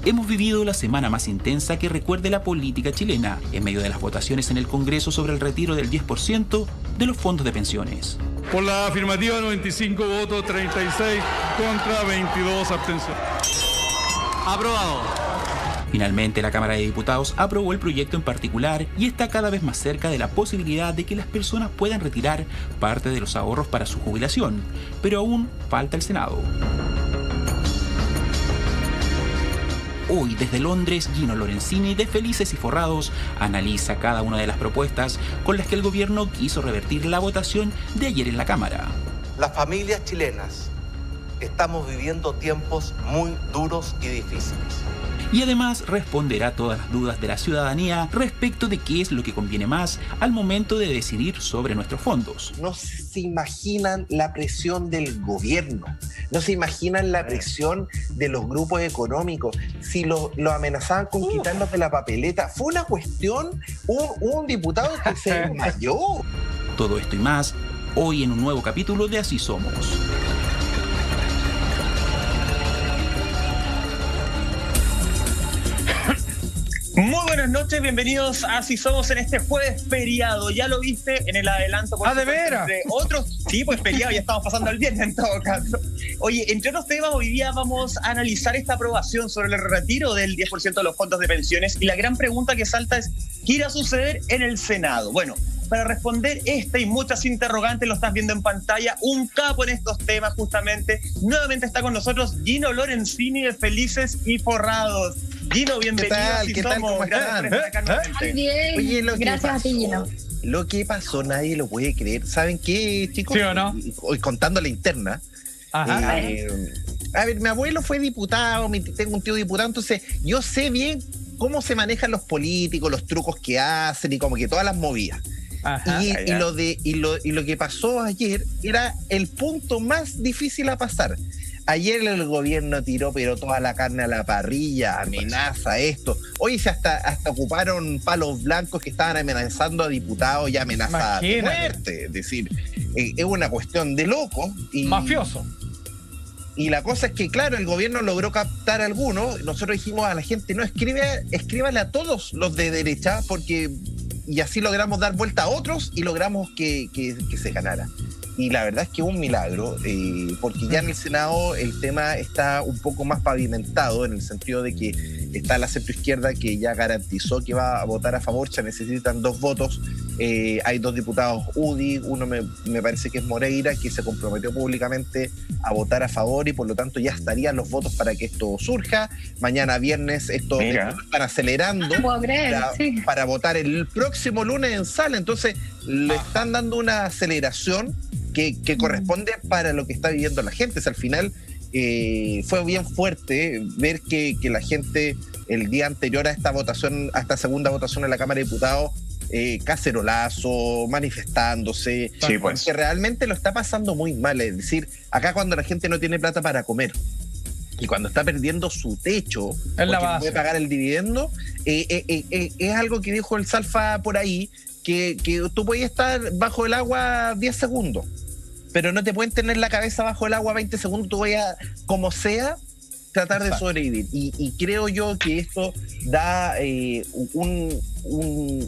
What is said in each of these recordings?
Hemos vivido la semana más intensa que recuerde la política chilena, en medio de las votaciones en el Congreso sobre el retiro del 10% de los fondos de pensiones. Por la afirmativa, 95 votos, 36 contra 22 abstenciones. Aprobado. Finalmente, la Cámara de Diputados aprobó el proyecto en particular y está cada vez más cerca de la posibilidad de que las personas puedan retirar parte de los ahorros para su jubilación, pero aún falta el Senado. Hoy, desde Londres, Gino Lorenzini, de Felices y Forrados, analiza cada una de las propuestas con las que el gobierno quiso revertir la votación de ayer en la Cámara. Las familias chilenas estamos viviendo tiempos muy duros y difíciles. Y además responderá todas las dudas de la ciudadanía respecto de qué es lo que conviene más al momento de decidir sobre nuestros fondos. No se imaginan la presión del gobierno, no se imaginan la presión de los grupos económicos. Si lo amenazaban con quitarnos de la papeleta, fue una cuestión, un diputado que se desmayó. Todo esto y más, hoy en un nuevo capítulo de Así Somos. Muy buenas noches, bienvenidos a Así Somos en este jueves feriado. Ya lo viste en el adelanto. Por ¿de veras? Entre otros, sí, pues feriado, ya estamos pasando al viernes en todo caso. Oye, entre otros temas, hoy día vamos a analizar esta aprobación sobre el retiro del 10% de los fondos de pensiones. Y la gran pregunta que salta es, ¿qué irá a suceder en el Senado? Bueno, para responder esta y muchas interrogantes, lo estás viendo en pantalla, un capo en estos temas justamente. Nuevamente está con nosotros Gino Lorenzini de Felices y Forrados. Gino, bienvenido. ¿Qué tal? ¿Cómo están? Muy bien. Oye, Gracias a ti, Gino. Lo que pasó nadie lo puede creer. ¿Saben qué, chicos? ¿Sí o no? Hoy contando la interna. Ajá. A ver, mi abuelo fue diputado, tengo un tío diputado, entonces yo sé bien cómo se manejan los políticos, los trucos que hacen y como que todas las movidas. Ajá, y lo que pasó ayer era el punto más difícil a pasar. Ayer el gobierno tiró pero toda la carne a la parrilla, amenaza esto. Hoy hasta ocuparon palos blancos que estaban amenazando a diputados y amenazadas de muerte. Es decir, es una cuestión de loco. Mafioso. Y la cosa es que, claro, el gobierno logró captar a algunos. Nosotros dijimos a la gente, no, escríbale a todos los de derecha, porque y así logramos dar vuelta a otros y logramos que se ganara. Y la verdad es que es un milagro, porque ya en el Senado el tema está un poco más pavimentado, en el sentido de que está la centroizquierda que ya garantizó que va a votar a favor. Se necesitan 2 votos. Hay 2 diputados UDI, uno me parece que es Moreira, que se comprometió públicamente a votar a favor y por lo tanto ya estarían los votos para que esto surja. Mañana viernes esto están acelerando para votar el próximo lunes en sala. Entonces le están dando una aceleración que corresponde para lo que está viviendo la gente. O sea, al final fue bien fuerte ver que la gente el día anterior a esta votación, a esta segunda votación en la Cámara de Diputados, cacerolazo, manifestándose, sí, pues. Porque realmente lo está pasando muy mal. Es decir, acá cuando la gente no tiene plata para comer y cuando está perdiendo su techo porque no puede pagar el dividendo, es algo que dijo el Salfa por ahí, que tú puedes estar bajo el agua 10 segundos, pero no te pueden tener la cabeza bajo el agua 20 segundos, tú vayas como sea tratar de sobrevivir. Y creo yo que esto da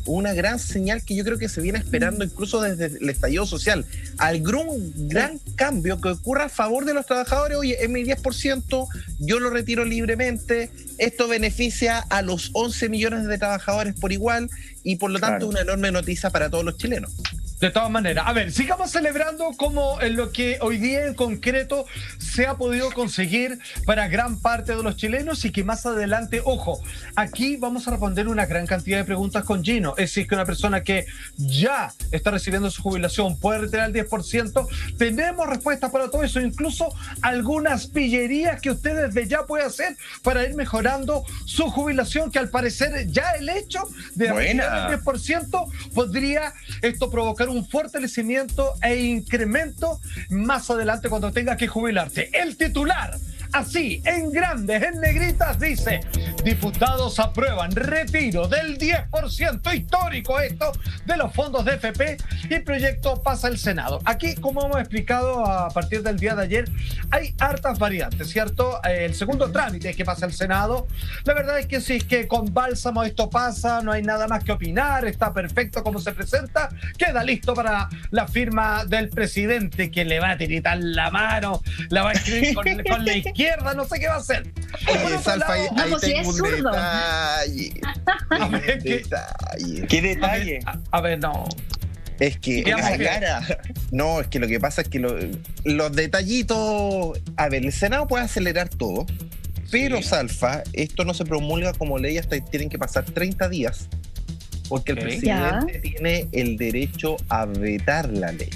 una gran señal que yo creo que se viene esperando incluso desde el estallido social. Algún gran cambio que ocurra a favor de los trabajadores. Oye, es mi 10%, yo lo retiro libremente. Esto beneficia a los 11 millones de trabajadores por igual y por lo tanto una enorme noticia para todos los chilenos. De todas maneras, a ver, sigamos celebrando como en lo que hoy día en concreto se ha podido conseguir para gran parte de los chilenos y que más adelante, ojo, aquí vamos a responder una gran cantidad de preguntas con Gino. Es decir, que una persona que ya está recibiendo su jubilación puede retirar el 10%. Tenemos respuestas para todo eso, incluso algunas pillerías que usted desde ya puede hacer para ir mejorando su jubilación, que al parecer ya el hecho de retirar el 10% podría esto provocar un fortalecimiento e incremento más adelante cuando tenga que jubilarse. El titular así, en grandes, en negritas, dice: diputados aprueban retiro del 10% histórico esto de los fondos de FP y proyecto pasa al Senado. Aquí, como hemos explicado a partir del día de ayer, hay hartas variantes, ¿cierto? El segundo trámite es que pasa al Senado. La verdad es que si es que con bálsamo esto pasa, no hay nada más que opinar, está perfecto como se presenta, queda listo para la firma del presidente, que le va a tiritar la mano, la va a escribir con la izquierda, no sé qué va a hacer. Oye, Salfa, ahí pues si tengo es un zurdo. detalle. A ver, ¿Qué detalle? a ver, no. Es que Digamos La que- cara. no, es que lo que pasa es que los detallitos, a ver, el Senado puede acelerar todo, pero Salfa, esto no se promulga como ley hasta tienen que pasar 30 días, porque el Ok. presidente tiene el derecho a vetar la ley.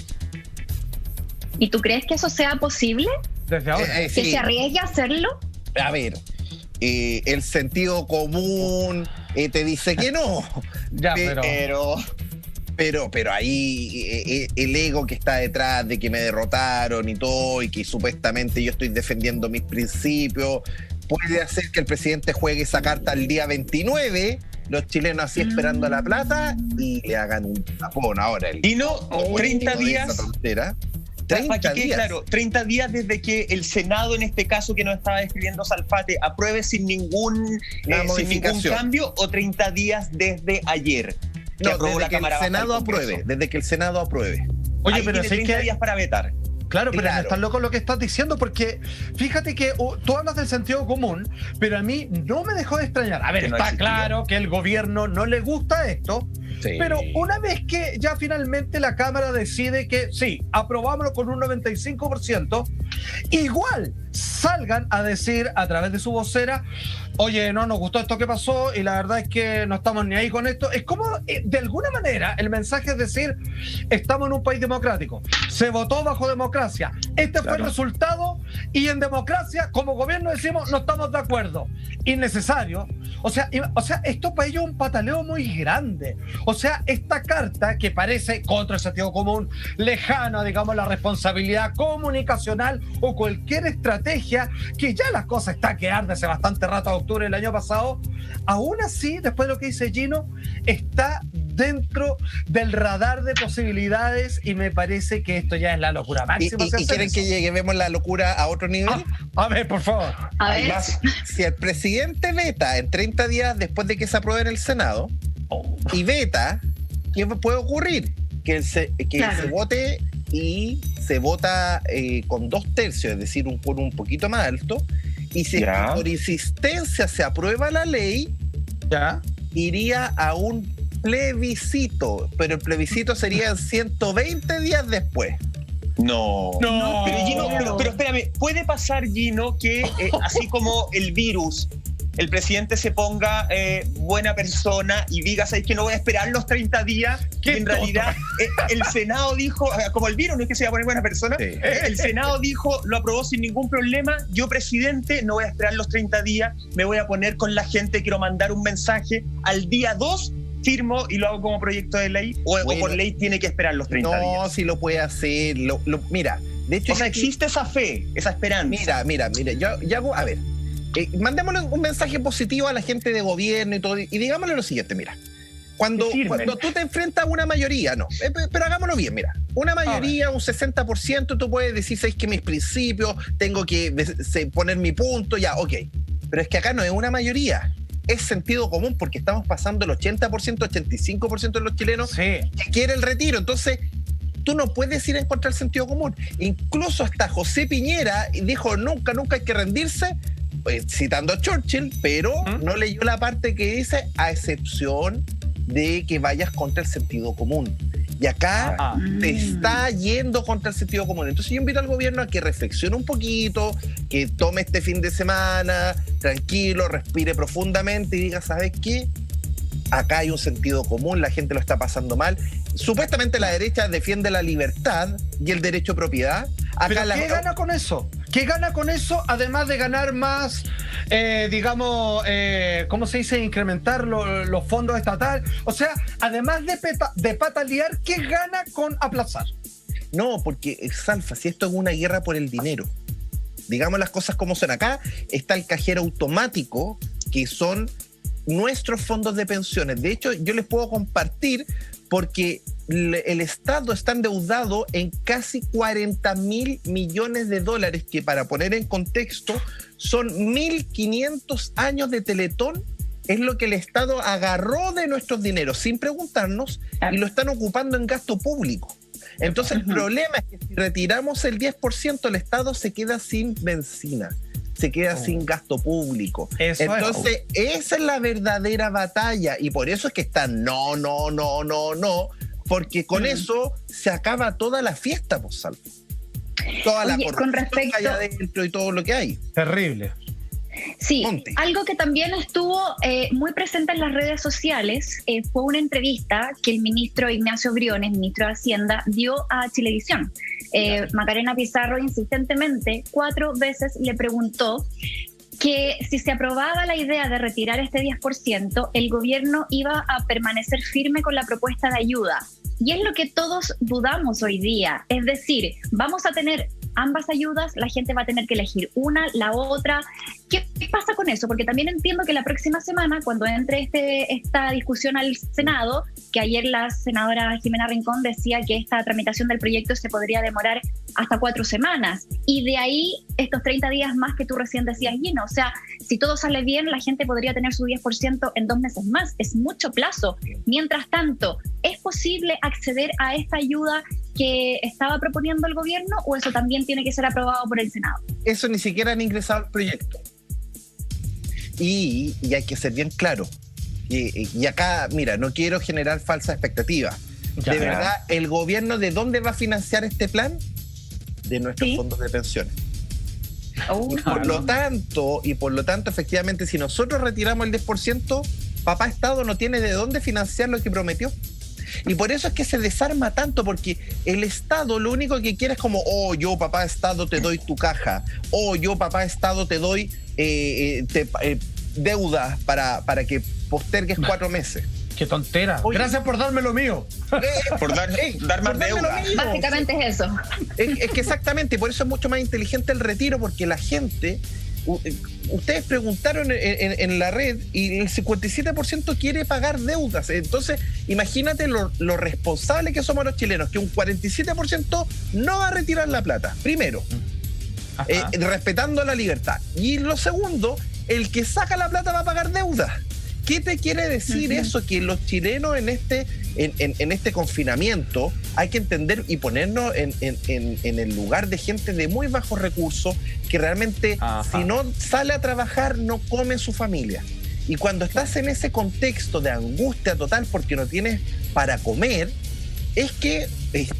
¿Y tú crees que eso sea posible? Desde ahora. ¿Que Sí, se arriesgue a hacerlo? a ver, el sentido común te dice que no, Ya, pero... pero ahí el ego que está detrás de que me derrotaron y todo, y que supuestamente yo estoy defendiendo mis principios, puede hacer que el presidente juegue esa carta el día 29, los chilenos así esperando la plata, y le hagan un tapón ahora. Y no, 30 días. Esa tontera. Para 30 que quede días. claro, 30 días desde que el Senado, en este caso que nos estaba describiendo Salfate, apruebe sin ningún modificación. cambio, o 30 días desde ayer. Que No, aprobó desde la que el Cámara Baja del Senado Congreso. apruebe, desde que el Senado apruebe. Oye, Ahí pero tiene si es 30 que... días para vetar. Claro, pero Claro. está loco lo que estás diciendo, porque fíjate que tú hablas del sentido común, pero a mí no me dejó de extrañar. A ver, Que no está existió. claro que el gobierno no le gusta esto, Sí. pero una vez que ya finalmente la Cámara decide que sí, aprobámoslo con un 95%, igual salgan a decir a través de su vocera: oye, no nos gustó esto que pasó y la verdad es que no estamos ni ahí con esto. Es como, de alguna manera, el mensaje es decir: estamos en un país democrático, se votó bajo democracia, este fue el resultado, y en democracia, como gobierno, decimos no estamos de acuerdo. Innecesario. O sea, esto para ellos es un pataleo muy grande. O sea, esta carta que parece contra el sentido común, lejana, digamos, la responsabilidad comunicacional o cualquier estrategia, que ya las cosas están que arde hace bastante rato, a octubre del año pasado, aún así, después de lo que dice Gino, está dentro del radar de posibilidades, y me parece que esto ya es la locura ¿Y, máxima. si y hacer quieren eso. que lleguemos la locura a otro nivel? A ver, por favor. A ver, Además, Si el presidente veta en 30 días después de que se apruebe en el Senado, y veta, ¿qué puede ocurrir? Que Claro. se vote, y se vota con 2/3, es decir, un quórum un poquito más alto, y si es Ya. que por insistencia se aprueba la ley, ¿Ya? iría a un plebiscito, pero el plebiscito sería en 120 días después. no. No. Pero Gino, pero espérame, ¿puede pasar, Gino, que así como el virus, el presidente se ponga buena persona y diga: ¿sabes que no voy a esperar los 30 días? Qué Y en realidad el Senado dijo, como el virus no es que se va a poner buena persona, Sí. el Senado dijo, lo aprobó sin ningún problema, yo, presidente, no voy a esperar los 30 días, me voy a poner con la gente, quiero mandar un mensaje, al día 2 firmo y lo hago como proyecto de ley, o Bueno, por ley tiene que esperar los 30 No, días? si lo puede hacer. Mira, de hecho, O sea, aquí- existe esa fe, esa esperanza. Mira, yo hago, a ver, mandémosle un mensaje positivo a la gente de gobierno y todo, y digámosle lo siguiente: mira, cuando Que firmen. tú te enfrentas a una mayoría, pero hagámoslo bien, mira, una mayoría, un 60%, tú puedes decir: ¿sabes que mis principios, tengo que poner mi punto? Ya, ok, pero es que acá no es una mayoría, es sentido común, porque estamos pasando el 80%, 85% de los chilenos Sí. que quiere el retiro. Entonces, tú no puedes ir en contra del sentido común. Incluso hasta José Piñera dijo: nunca hay que rendirse, citando a Churchill, pero no leyó la parte que dice: a excepción de que vayas contra el sentido común. Y acá Ah. te está yendo contra el sentido común. Entonces yo invito al gobierno a que reflexione un poquito, que tome este fin de semana tranquilo, respire profundamente y diga: ¿sabes qué? Acá hay un sentido común, la gente lo está pasando mal. Supuestamente la derecha defiende la libertad y el derecho a propiedad. ¿Pero Acá qué gana con eso? ¿Qué gana con eso, además de ganar más, digamos, ¿cómo se dice? Incrementar los fondos estatales. O sea, además de patalear, ¿qué gana con aplazar? No, porque Salfa, si esto es una guerra por el dinero. Digamos las cosas como son. Acá está el cajero automático, que son nuestros fondos de pensiones. De hecho, yo les puedo compartir porque el Estado está endeudado en casi 40.000 millones de dólares, que para poner en contexto son 1.500 años de Teletón. Es lo que el Estado agarró de nuestros dineros sin preguntarnos y lo están ocupando en gasto público. Entonces el problema es que si retiramos el 10%, el Estado se queda sin benzina, se queda sin gasto público. Entonces esa es la verdadera batalla, y por eso es que están no, porque con eso se acaba toda la fiesta, pues, Salvo. Toda la corrupción que hay adentro y todo lo que hay. Terrible. Sí, algo que también estuvo muy presente en las redes sociales fue una entrevista que el ministro Ignacio Briones, ministro de Hacienda, dio a Chilevisión. Macarena Pizarro insistentemente 4 veces le preguntó que si se aprobaba la idea de retirar este 10%, el gobierno iba a permanecer firme con la propuesta de ayuda. Y es lo que todos dudamos hoy día. Es decir, vamos a tener ambas ayudas, la gente va a tener que elegir una, la otra. ¿Qué pasa con eso? Porque también entiendo que la próxima semana, cuando entre esta discusión al Senado, que ayer la senadora Jimena Rincón decía que esta tramitación del proyecto se podría demorar hasta 4 semanas. Y de ahí estos 30 días más que tú recién decías, Gino. O sea, si todo sale bien, la gente podría tener su 10% en 2 meses más. Es mucho plazo. Mientras tanto, ¿es posible acceder a esta ayuda que estaba proponiendo el gobierno, o eso también tiene que ser aprobado por el Senado? Eso ni siquiera han ingresado al proyecto. Y hay que ser bien claro. Y acá, mira, no quiero generar falsa expectativa. De verdad, ¿el gobierno de dónde va a financiar este plan? De nuestros fondos de pensiones. Por lo tanto, efectivamente, si nosotros retiramos el 10%, papá Estado no tiene de dónde financiar lo que prometió. Y por eso es que se desarma tanto, porque el Estado lo único que quiere es como, oh, yo papá Estado te doy tu caja, oh, yo papá Estado te doy deuda para que postergues 4 meses. ¡Qué tontera! Oye, gracias por darme lo mío. Por dar más deuda. Básicamente es eso. Es que exactamente, por eso es mucho más inteligente el retiro, porque la gente... Ustedes preguntaron en la red y el 57% quiere pagar deudas. Entonces, imagínate lo responsable que somos los chilenos, que un 47% no va a retirar la plata. Primero, respetando la libertad. Y lo segundo, el que saca la plata va a pagar deuda. ¿Qué te quiere decir eso? Que los chilenos en este confinamiento hay que entender y ponernos en el lugar de gente de muy bajos recursos que realmente si no sale a trabajar no come su familia. Y cuando estás en ese contexto de angustia total porque no tienes para comer, es que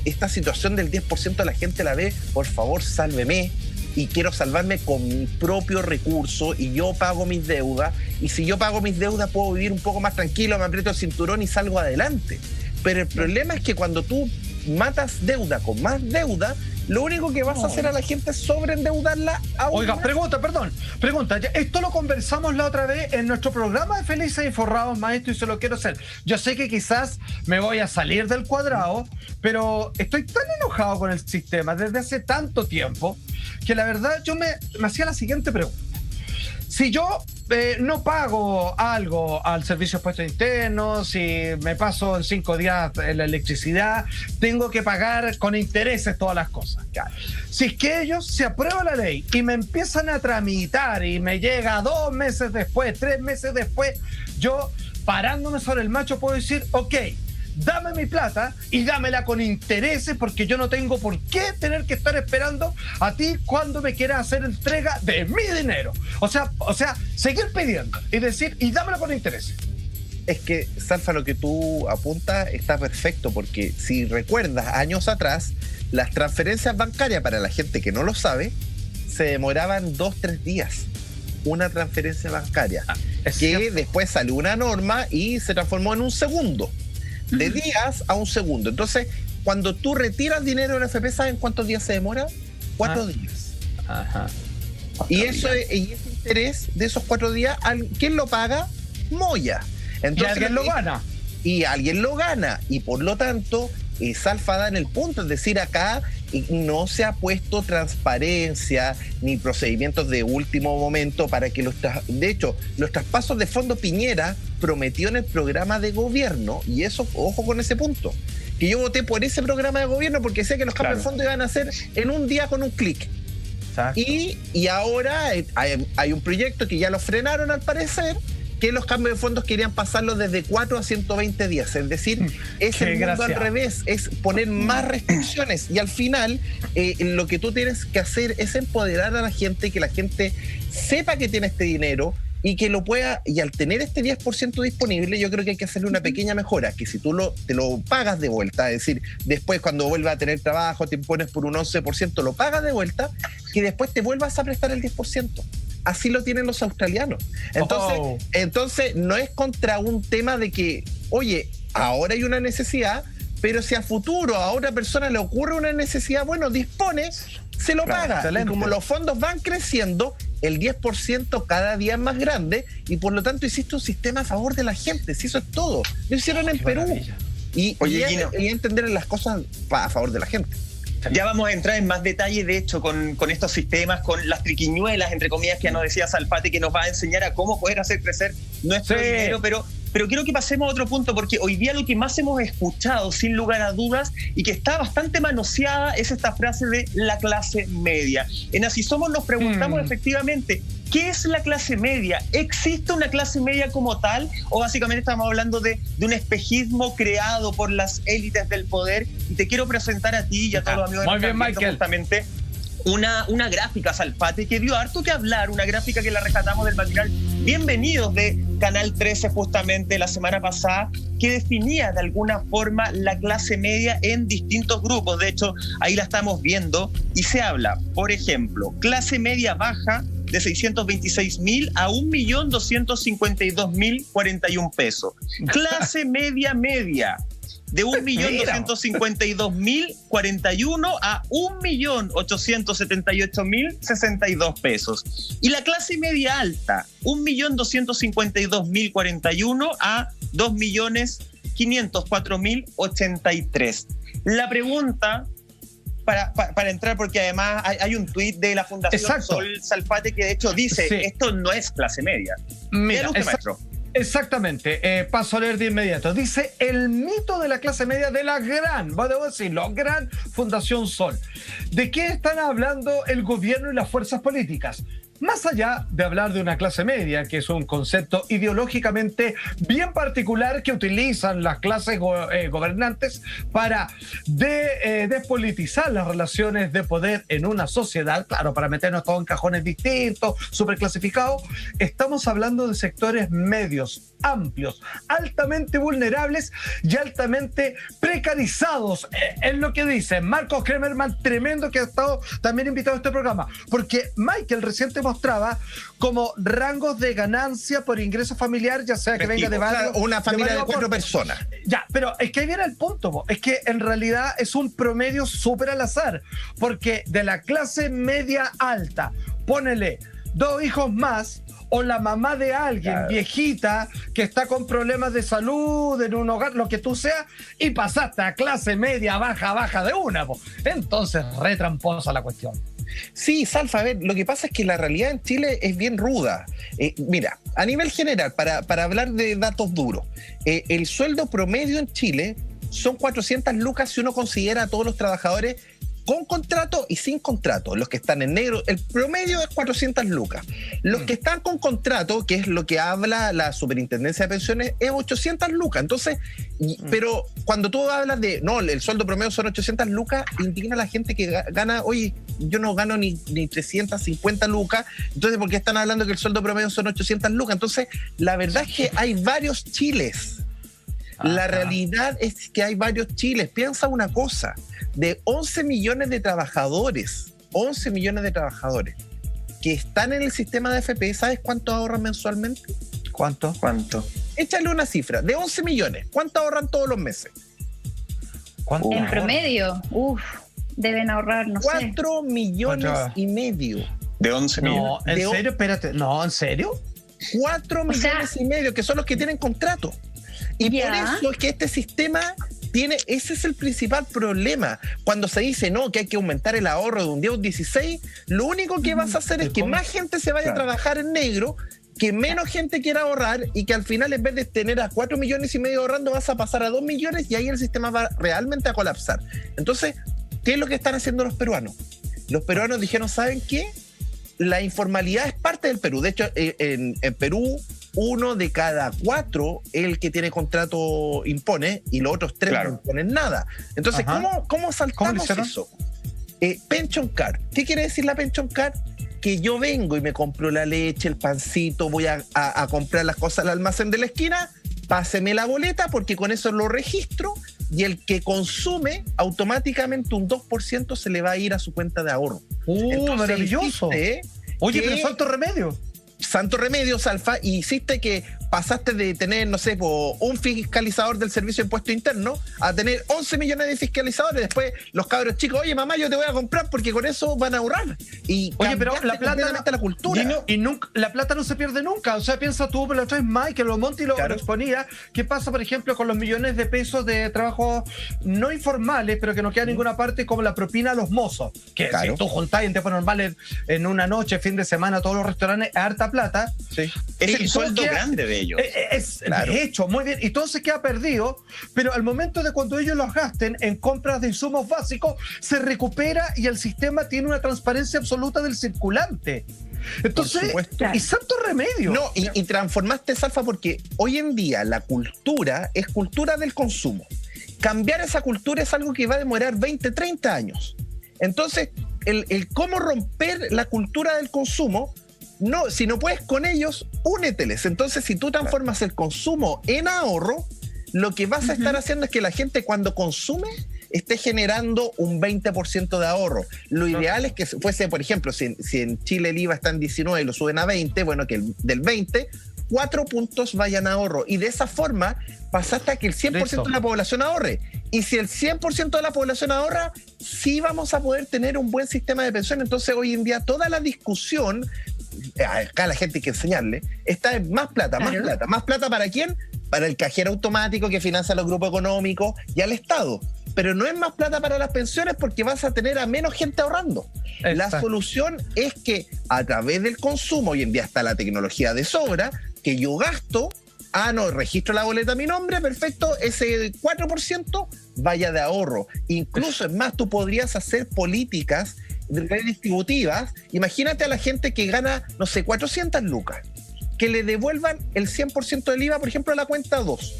esta situación del 10% la gente la ve, por favor, sálveme. Y quiero salvarme con mi propio recurso y yo pago mis deudas, y si yo pago mis deudas puedo vivir un poco más tranquilo, me aprieto el cinturón y salgo adelante. Pero el problema es que cuando tú matas deuda con más deuda, lo único que vas a hacer a la gente es sobreendeudarla aún. Oiga, pregunta, esto lo conversamos la otra vez en nuestro programa de Felices y Forrados, maestro, y se lo quiero hacer. Yo sé que quizás me voy a salir del cuadrado, pero estoy tan enojado con el sistema desde hace tanto tiempo que la verdad yo me hacía la siguiente pregunta. Si yo no pago algo al servicio de puestos internos, si me paso en 5 días en la electricidad, tengo que pagar con intereses todas las cosas. Si es que ellos se aprueba la ley y me empiezan a tramitar y me llega 2 meses después, 3 meses después, yo parándome sobre el macho puedo decir, ok, dame mi plata y dámela con intereses, porque yo no tengo por qué tener que estar esperando a ti cuando me quieras hacer entrega de mi dinero. O sea, seguir pidiendo y decir, y dámela con intereses. Es que, Salfa, lo que tú apuntas está perfecto, porque si recuerdas, años atrás, las transferencias bancarias, para la gente que no lo sabe, se demoraban 2-3 días. Una transferencia bancaria. Que después salió una norma y se transformó en un segundo. De días a un segundo. Entonces, cuando tú retiras dinero de la FP, ¿saben cuántos días se demora? 4 días. Y ese interés de esos 4 días, ¿quién lo paga? Moya. Entonces, y alguien lo gana. Y alguien lo gana. Y por lo tanto, Salfa da en el punto, es decir, acá y no se ha puesto transparencia ni procedimientos de último momento para que de hecho, los traspasos de fondo Piñera prometió en el programa de gobierno, y eso, ojo con ese punto, que yo voté por ese programa de gobierno porque sé que los cambios de fondo iban a hacer en un día con un clic. Y ahora hay un proyecto que ya lo frenaron al parecer, que los cambios de fondos querían pasarlo desde 4 a 120 días. Es decir, es el mundo al revés, es poner más restricciones. Y al final, lo que tú tienes que hacer es empoderar a la gente, que la gente sepa que tiene este dinero y que lo pueda. Y al tener este 10% disponible, yo creo que hay que hacerle una pequeña mejora, que si tú te lo pagas de vuelta, es decir, después cuando vuelvas a tener trabajo, te impones por un 11%, lo pagas de vuelta, que después te vuelvas a prestar el 10%. Así lo tienen los australianos. Entonces no es contra un tema de que, oye, ahora hay una necesidad, pero si a futuro a otra persona le ocurre una necesidad, bueno, dispone, se lo paga. Excelente. Y como los fondos van creciendo, el 10% cada día es más grande, y por lo tanto hiciste un sistema a favor de la gente. Si eso es todo. Lo hicieron en Perú. Y entender las cosas a favor de la gente. Ya vamos a entrar en más detalle, de hecho, con estos sistemas, con las triquiñuelas, entre comillas, que ya nos decía Salfate, que nos va a enseñar a cómo poder hacer crecer nuestro dinero, pero quiero que pasemos a otro punto, porque hoy día lo que más hemos escuchado, sin lugar a dudas, y que está bastante manoseada, es esta frase de la clase media. En Así Somos nos preguntamos efectivamente, ¿qué es la clase media? ¿Existe una clase media como tal? ¿O básicamente estamos hablando de un espejismo creado por las élites del poder? Y te quiero presentar a ti y a todos los amigos de Michael, justamente una gráfica, Salfate, que dio harto que hablar, una gráfica que la rescatamos del material Bienvenidos de Canal 13 justamente la semana pasada, que definía de alguna forma la clase media en distintos grupos. De hecho, ahí la estamos viendo y se habla, por ejemplo, clase media baja de 626.000 a 1.252.041 pesos. Clase media de 1.252.041 a 1.878.062 pesos. Y la clase media alta, 1.252.041 a 2.504.083. La pregunta, para entrar, porque además hay un tuit de la Fundación Sol Salfate que de hecho dice, esto no es clase media. Mira, maestro. Exactamente, paso a leer de inmediato. Dice, el mito de la clase media de la gran Fundación Sol. ¿De qué están hablando el gobierno y las fuerzas políticas? Más allá de hablar de una clase media, que es un concepto ideológicamente bien particular que utilizan las clases gobernantes para despolitizar las relaciones de poder en una sociedad, claro, para meternos todos en cajones distintos, superclasificados, estamos hablando de sectores medios, amplios, altamente vulnerables y altamente precarizados. Es lo que dice Marcos Kremerman, tremendo, que ha estado también invitado a este programa, porque Michael reciente mostraba como rangos de ganancia por ingreso familiar, ya sea que venga de varios, una familia de 4 personas. Ya, pero es que ahí viene el punto, es que en realidad es un promedio súper al azar, porque de la clase media alta, ponele 2 hijos más, o la mamá de alguien viejita que está con problemas de salud en un hogar, lo que tú seas, y pasaste a clase media baja de una, entonces retramposa la cuestión. Sí, Salfa, a ver, lo que pasa es que la realidad en Chile es bien ruda. Mira, a nivel general, para hablar de datos duros, el sueldo promedio en Chile son 400 lucas si uno considera a todos los trabajadores con contrato y sin contrato. Los que están en negro, el promedio es 400 lucas. Los que están con contrato, que es lo que habla la Superintendencia de Pensiones, es 800 lucas. Entonces, pero cuando tú hablas de, no, el sueldo promedio son 800 lucas, indigna a la gente que gana, oye, yo no gano ni 350 lucas, entonces, ¿por qué están hablando que el sueldo promedio son 800 lucas? Entonces, la verdad es que hay varios Chiles. La realidad es que hay varios Chiles. Piensa una cosa, de 11 millones de trabajadores que están en el sistema de AFP, ¿sabes cuánto ahorran mensualmente? ¿Cuánto? Échale una cifra, de 11 millones, ¿cuánto ahorran todos los meses? ¿Cuánto? En promedio, deben ahorrar, no sé. 4 millones y medio. De 11 millones. No, ¿en serio? Espérate, no, ¿en serio? 4 millones y medio, que son los que tienen contrato. Y por eso es que este sistema ese es el principal problema. Cuando se dice no, que hay que aumentar el ahorro de un 10 o un 16, lo único que vas a hacer es que más gente se vaya a trabajar en negro, que menos gente quiera ahorrar y que al final en vez de tener a 4,5 millones ahorrando vas a pasar a 2 millones y ahí el sistema va realmente a colapsar. Entonces, ¿qué es lo que están haciendo los peruanos? Los peruanos dijeron, ¿saben qué? La informalidad es parte del Perú. De hecho, en Perú, 1 de cada 4 el que tiene contrato impone y los otros 3 no imponen nada. Entonces, ¿cómo saltamos eso? Pension card. ¿Qué quiere decir la pension card? Que yo vengo y me compro la leche, el pancito, voy a comprar las cosas al almacén de la esquina, páseme la boleta porque con eso lo registro y el que consume automáticamente un 2% se le va a ir a su cuenta de ahorro. Entonces, maravilloso. Oye, pero santo remedio. Santo remedio, Salfa, y hiciste que pasaste de tener, no sé, un fiscalizador del Servicio de Impuesto Interno a tener 11 millones de fiscalizadores. Después los cabros chicos, oye, mamá, yo te voy a comprar porque con eso van a ahorrar. Y oye, pero la plata, la cultura. Y nunca, la plata no se pierde nunca. O sea, piensa tú, pero la otra vez Mike, que lo Monti lo exponía. ¿Qué pasa, por ejemplo, con los millones de pesos de trabajo no informales, pero que no queda en ninguna parte, como la propina a los mozos? Que si tú juntás en tiempo normal en una noche, fin de semana, todos los restaurantes, harta plata. Sí. Es el sueldo grande de ellos. De hecho, muy bien. Y todo se queda perdido, pero al momento de cuando ellos los gasten en compras de insumos básicos, se recupera y el sistema tiene una transparencia absoluta del circulante. Entonces, y santo remedio. No, y transformaste, Salfa, porque hoy en día la cultura es cultura del consumo. Cambiar esa cultura es algo que va a demorar 20, 30 años. Entonces, el cómo romper la cultura del consumo. No, si no puedes con ellos, úneteles. Entonces, si tú transformas el consumo en ahorro, lo que vas a estar haciendo es que la gente cuando consume esté generando un 20% de ahorro. Lo ideal es que fuese, por ejemplo, si en Chile el IVA está en 19 y lo suben a 20, bueno, que del 20, 4 puntos vayan a ahorro. Y de esa forma pasaste a que el 100% de la población ahorre. Y si el 100% de la población ahorra, sí vamos a poder tener un buen sistema de pensión. Entonces, hoy en día toda la discusión, acá la gente hay que enseñarle, está en más plata, más plata. ¿Más plata para quién? Para el cajero automático que financia los grupos económicos y al Estado. Pero no es más plata para las pensiones porque vas a tener a menos gente ahorrando. Exacto. La solución es que a través del consumo, hoy en día está la tecnología de sobra, que yo gasto, registro la boleta a mi nombre, perfecto, ese 4% vaya de ahorro. Incluso, es más, tú podrías hacer políticas redistributivas. Imagínate a la gente que gana, no sé, 400 lucas, que le devuelvan el 100% del IVA, por ejemplo, a la cuenta 2.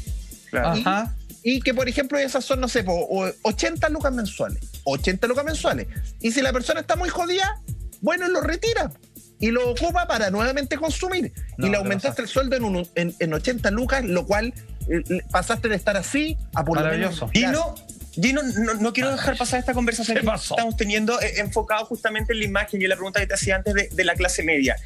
Claro. Y que, por ejemplo, esas son, no sé, 80 lucas mensuales. 80 lucas mensuales. Y si la persona está muy jodida, bueno, lo retira y lo ocupa para nuevamente consumir. Y le aumentaste el sueldo en 80 lucas, lo cual pasaste de estar así a por lo menos. Gino, no quiero dejar pasar esta conversación que estamos teniendo enfocado justamente en la imagen y en la pregunta que te hacía antes de la clase media.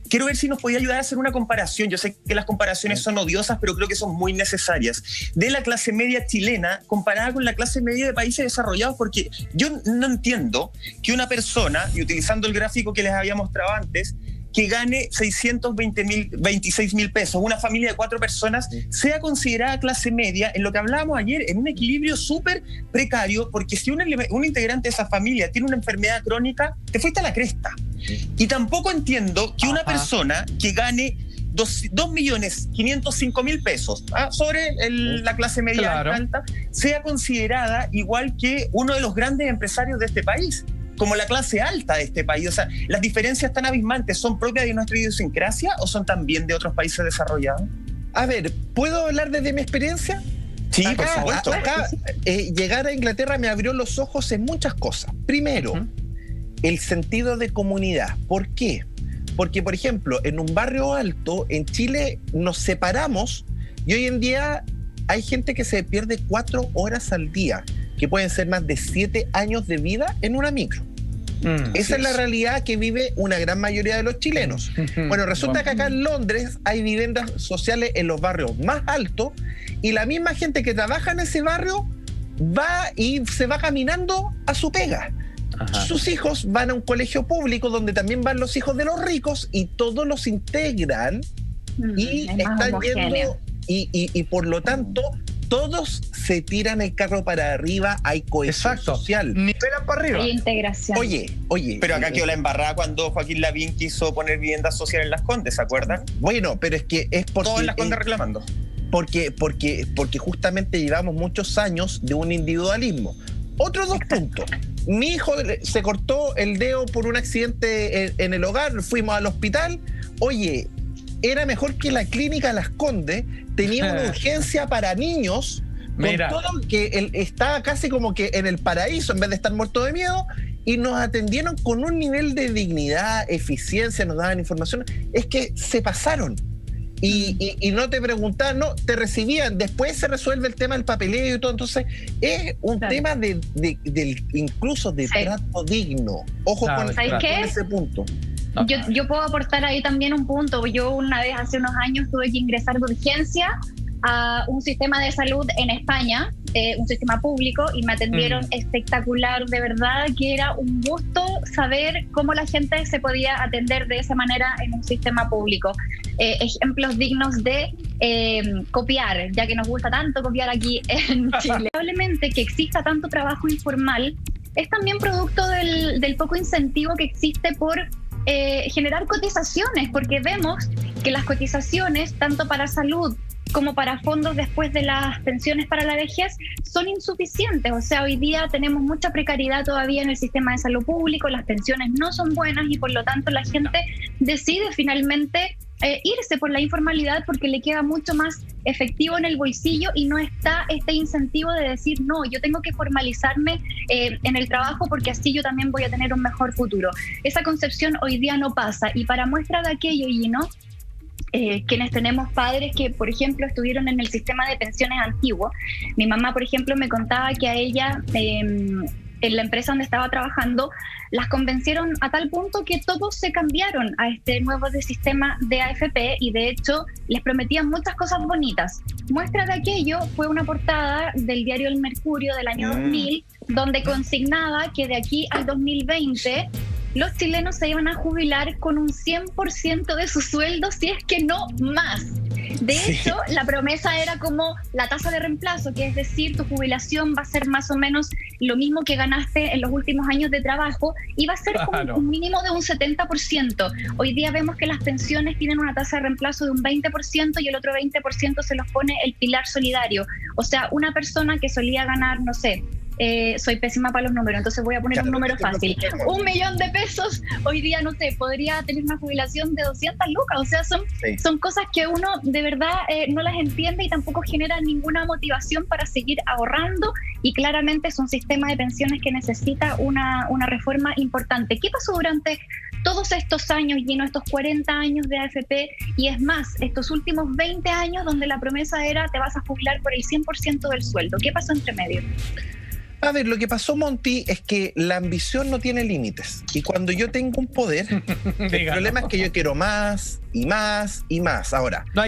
Quiero ver si nos podía ayudar a hacer una comparación. Yo sé que las comparaciones son odiosas, pero creo que son muy necesarias. De la clase media chilena comparada con la clase media de países desarrollados, porque yo no entiendo que una persona, y utilizando el gráfico que les había mostrado antes, que gane 626 mil pesos, una familia de 4 personas, sea considerada clase media, en lo que hablábamos ayer, en un equilibrio súper precario, porque si un integrante de esa familia tiene una enfermedad crónica, te fuiste a la cresta. Y tampoco entiendo que una persona que gane 2.505.000 pesos sobre la clase media alta sea considerada igual que uno de los grandes empresarios de este país, como la clase alta de este país. O sea, las diferencias tan abismantes, ¿son propias de nuestra idiosincrasia o son también de otros países desarrollados? A ver, ¿puedo hablar desde mi experiencia? Sí, por supuesto. Acá, llegar a Inglaterra me abrió los ojos en muchas cosas. Primero, el sentido de comunidad. ¿Por qué? Porque, por ejemplo, en un barrio alto, en Chile, nos separamos y hoy en día hay gente que se pierde 4 horas al día, que pueden ser más de 7 años de vida en una micro. Esa es la realidad que vive una gran mayoría de los chilenos. Bueno, resulta que acá en Londres hay viviendas sociales en los barrios más altos y la misma gente que trabaja en ese barrio va y se va caminando a su pega. Sus hijos van a un colegio público donde también van los hijos de los ricos y todos los integran y están yendo y por lo tanto todos se tiran el carro para arriba, hay cohesión social. Nivelan para arriba. Hay integración. Oye. Pero acá quedó la embarrada cuando Joaquín Lavín quiso poner viviendas sociales en Las Condes, ¿se acuerdan? Bueno, pero es que es porque... Todos en Las Condes reclamando. Porque justamente llevamos muchos años de un individualismo. Otros 2 puntos. Mi hijo se cortó el dedo por un accidente en el hogar, fuimos al hospital. Oye, era mejor que la clínica Las Condes tenía una urgencia para niños, Mira. con todo que él estaba casi como que en el paraíso en vez de estar muerto de miedo, y nos atendieron con un nivel de dignidad, eficiencia, nos daban información. Es que se pasaron. Y no te preguntaban, no, te recibían, después se resuelve el tema del papeleo y todo, entonces es un tema incluso de trato digno. Ojo con ese punto. Yo puedo aportar ahí también un punto. Yo una vez hace unos años tuve que ingresar de urgencia a un sistema de salud en España, un sistema público, y me atendieron espectacular, de verdad que era un gusto saber cómo la gente se podía atender de esa manera en un sistema público. Ejemplos dignos de copiar, ya que nos gusta tanto copiar aquí en Chile. Probablemente que exista tanto trabajo informal es también producto del poco incentivo que existe por generar cotizaciones, porque vemos que las cotizaciones, tanto para salud como para fondos después de las pensiones para la vejez, son insuficientes. O sea, hoy día tenemos mucha precariedad todavía en el sistema de salud público, las pensiones no son buenas y por lo tanto la gente decide finalmente irse por la informalidad porque le queda mucho más efectivo en el bolsillo y no está este incentivo de decir, no, yo tengo que formalizarme en el trabajo porque así yo también voy a tener un mejor futuro. Esa concepción hoy día no pasa, y para muestra de aquello, Gino, quienes tenemos padres que, por ejemplo, estuvieron en el sistema de pensiones antiguo. Mi mamá, por ejemplo, me contaba que a ella, en la empresa donde estaba trabajando, las convencieron a tal punto que todos se cambiaron a este nuevo sistema de AFP, y de hecho les prometían muchas cosas bonitas. Muestra de aquello fue una portada del diario El Mercurio del año 2000, donde consignaba que de aquí al 2020 los chilenos se iban a jubilar con un 100% de su sueldo, si es que no más. De hecho, la promesa era como la tasa de reemplazo, que es decir, tu jubilación va a ser más o menos lo mismo que ganaste en los últimos años de trabajo, y va a ser como un mínimo de un 70%. Hoy día vemos que las pensiones tienen una tasa de reemplazo de un 20% y el otro 20% se los pone el pilar solidario. O sea, una persona que solía ganar, no sé, soy pésima para los números, entonces voy a poner un número fácil. 1 millón de pesos, hoy día, no sé, podría tener una jubilación de 200 lucas. O sea, son cosas que uno de verdad no las entiende y tampoco genera ninguna motivación para seguir ahorrando, y claramente es un sistema de pensiones que necesita una reforma importante. ¿Qué pasó durante todos estos años, Gino, estos 40 años de AFP, y es más, estos últimos 20 años donde la promesa era te vas a jubilar por el 100% del sueldo? ¿Qué pasó entre medio? A ver, lo que pasó, Monty, es que la ambición no tiene límites. Y cuando yo tengo un poder, el problema es que yo quiero más y más y más. Ahora, no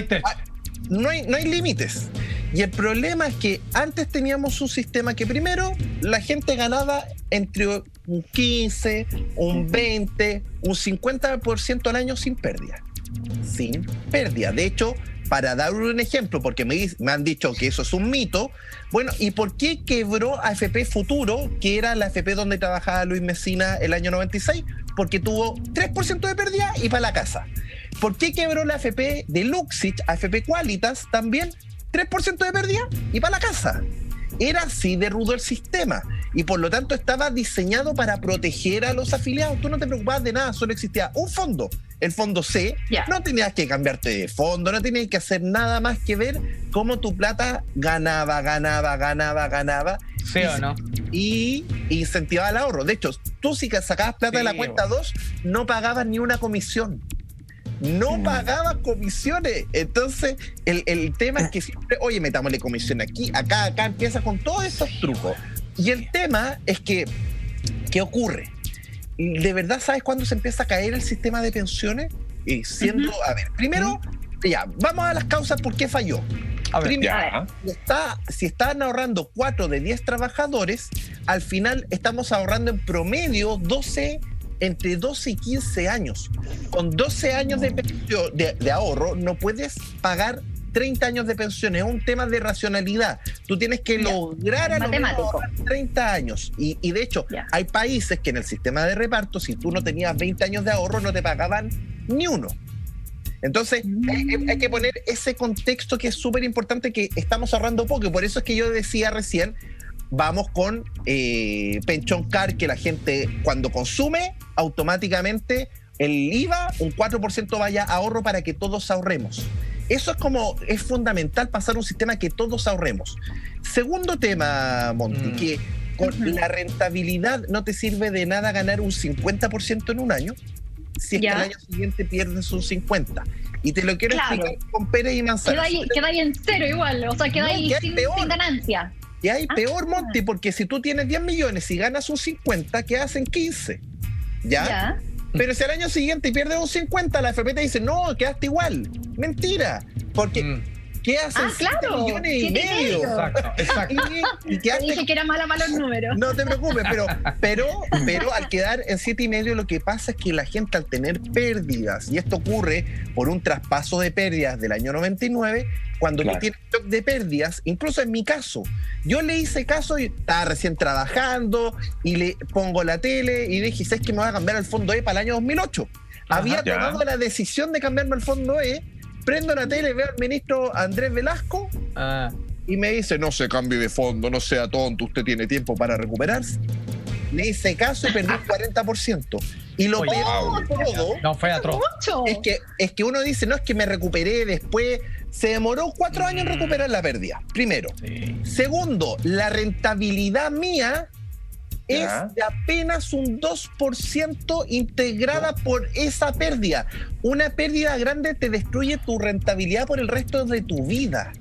hay límites. Y el problema es que antes teníamos un sistema que primero la gente ganaba entre un 15, un 20, un 50% al año sin pérdida. Sin pérdida. De hecho, para dar un ejemplo, porque me han dicho que eso es un mito, bueno, ¿y por qué quebró AFP Futuro, que era la AFP donde trabajaba Luis Messina el año 96? Porque tuvo 3% de pérdida y para la casa. ¿Por qué quebró la AFP de Luxich, AFP Qualitas, también 3% de pérdida y para la casa? Era así de rudo el sistema, y por lo tanto estaba diseñado para proteger a los afiliados. Tú no te preocupabas de nada, solo existía un fondo, el fondo C. No tenías que cambiarte de fondo, no tenías que hacer nada más que ver cómo tu plata ganaba. ¿Sí o no? Y incentivaba el ahorro. De hecho, tú si sacabas plata de la cuenta 2, no pagabas ni una comisión. No pagaba comisiones. Entonces, el tema es que siempre, oye, metámosle comisión aquí, acá, empieza con todos estos trucos. Y el tema es que, ¿qué ocurre? ¿De verdad sabes cuándo se empieza a caer el sistema de pensiones? A ver, primero, vamos a las causas por qué falló. Primero, si están ahorrando 4 de 10 trabajadores, al final estamos ahorrando en promedio entre 12 y 15 años. Con 12 años de ahorro no puedes pagar 30 años de pensión, es un tema de racionalidad. Tú tienes que lograr a lo menos 30 años. Y de hecho, hay países que en el sistema de reparto, si tú no tenías 20 años de ahorro, no te pagaban ni uno. Entonces, hay que poner ese contexto que es súper importante, que estamos ahorrando poco. Y por eso es que yo decía recién, vamos con Pension Card, que la gente cuando consume, automáticamente el IVA, un 4% vaya a ahorro para que todos ahorremos. Eso es fundamental, pasar un sistema que todos ahorremos. Segundo tema, Monty, que con la rentabilidad no te sirve de nada ganar un 50% en un año, si es que al año siguiente pierdes un 50%. Y te lo quiero explicar con Pérez y Manzano. Queda ahí en cero igual, o sea, queda ahí sin ganancia. Y hay peor, Monty, porque si tú tienes 10 millones y ganas un 50, ¿qué hacen 15? ¿Ya? Pero si al año siguiente pierdes un 50, la FP te dice, no, quedaste igual. Mentira. Porque ¿qué hacen 7 millones y medio? Exacto. Y dije que era mala para los números. No te preocupes, pero al quedar en 7 y medio, lo que pasa es que la gente, al tener pérdidas, y esto ocurre por un traspaso de pérdidas del año 99, cuando tú tienes shock de pérdidas, incluso en mi caso, yo le hice caso y estaba recién trabajando y le pongo la tele y dije, ¿sabes que me voy a cambiar al fondo E para el año 2008? Había tomado la decisión de cambiarme al fondo E, prendo la tele, veo al ministro Andrés Velasco y me dice, no se cambie de fondo, no sea tonto, usted tiene tiempo para recuperarse. Le hice caso y perdí un 40%. Y lo peor de todo, no fue atroz, es que uno dice, no, es que me recuperé después. Se demoró 4 años en recuperar la pérdida, primero. Segundo, la rentabilidad mía es de apenas un 2% integrada por esa pérdida. Una pérdida grande te destruye tu rentabilidad por el resto de tu vida.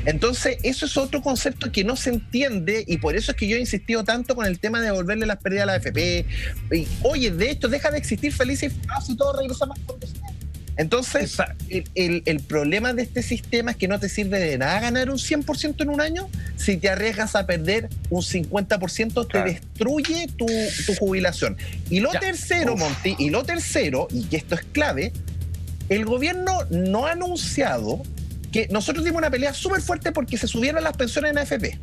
Entonces, eso es otro concepto que no se entiende, y por eso es que yo he insistido tanto con el tema de devolverle las pérdidas a la AFP. Y, oye, de hecho, deja de existir Felices y Felices y todo regresa más cuando sea. Entonces, el problema de este sistema es que no te sirve de nada ganar un 100% en un año. Si te arriesgas a perder un 50%, te destruye tu jubilación. Y lo tercero, Monty, y que esto es clave, el gobierno no ha anunciado que nosotros dimos una pelea súper fuerte porque se subieron las pensiones en AFP.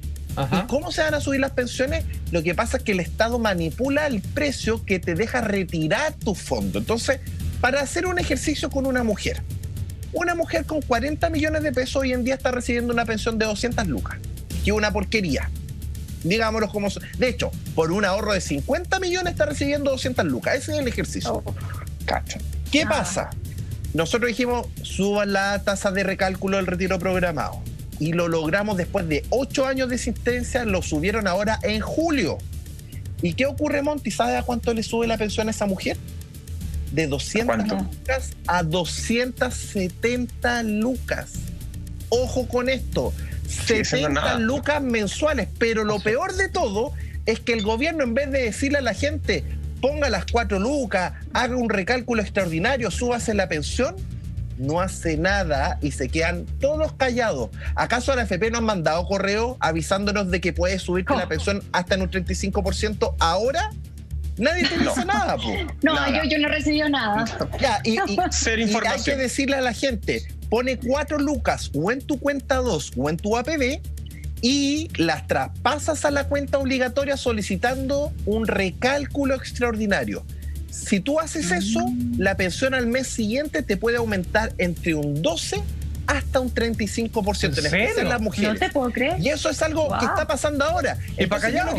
¿Y cómo se van a subir las pensiones? Lo que pasa es que el Estado manipula el precio que te deja retirar tu fondo. Entonces, para hacer un ejercicio con una mujer con 40 millones de pesos hoy en día está recibiendo una pensión de 200 lucas, que es una porquería. Digámoslo como son. De hecho, por un ahorro de 50 millones está recibiendo 200 lucas. Ese es el ejercicio. ¿Qué pasa? Nosotros dijimos, suban la tasa de recálculo del retiro programado. Y lo logramos después de 8 años de existencia, lo subieron ahora en julio. ¿Y qué ocurre, Monty? ¿Sabe a cuánto le sube la pensión a esa mujer? De 200 lucas a 270 lucas. Ojo con esto, 70 lucas mensuales. Pero lo peor de todo es que el gobierno, en vez de decirle a la gente, ponga las 4 lucas, haga un recálculo extraordinario, súbase la pensión, no hace nada y se quedan todos callados. ¿Acaso la AFP nos han mandado correo avisándonos de que puede subirte la pensión hasta en un 35% ahora? Nadie te dice nada, po. No, yo no he recibido nada. Y hay que decirle a la gente, pone 4 lucas o en tu cuenta 2 o en tu APB y las traspasas a la cuenta obligatoria solicitando un recálculo extraordinario. Si tú haces eso, la pensión al mes siguiente te puede aumentar entre un 12 hasta un 35%. En especial en las mujeres. No te puedo creer. Y eso es algo que está pasando ahora. Y para callar.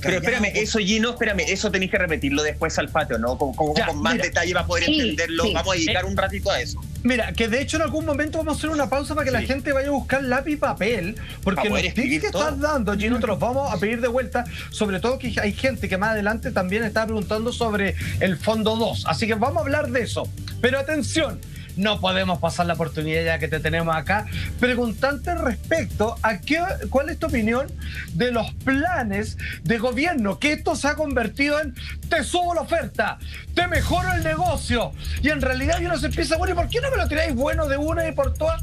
Pero espérame, eso, Gino, eso tenéis que repetirlo después al patio, ¿no? Con más detalle para poder entenderlo. Sí. Vamos a dedicar un ratito a eso. Mira, que de hecho en algún momento vamos a hacer una pausa para que la gente vaya a buscar lápiz y papel, porque los tips que estás dando, Gino, te los vamos a pedir de vuelta, sobre todo que hay gente que más adelante también está preguntando sobre el Fondo 2, así que vamos a hablar de eso. Pero atención, no podemos pasar la oportunidad ya que te tenemos acá, preguntarte respecto a cuál es tu opinión de los planes de gobierno, que esto se ha convertido en te subo la oferta, te mejoro el negocio. Y en realidad uno se empieza, bueno, ¿y por qué no me lo tiráis bueno de una y por todas?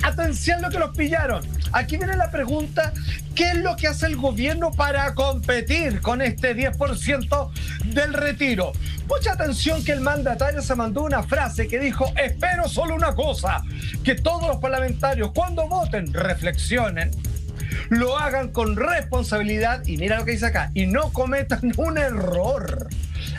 Atención lo que los pillaron. Aquí viene la pregunta, ¿qué es lo que hace el gobierno para competir con este 10% del retiro? Mucha atención que el mandatario se mandó una frase que dijo, espero solo una cosa, que todos los parlamentarios cuando voten reflexionen, lo hagan con responsabilidad y mira lo que dice acá, y no cometan un error.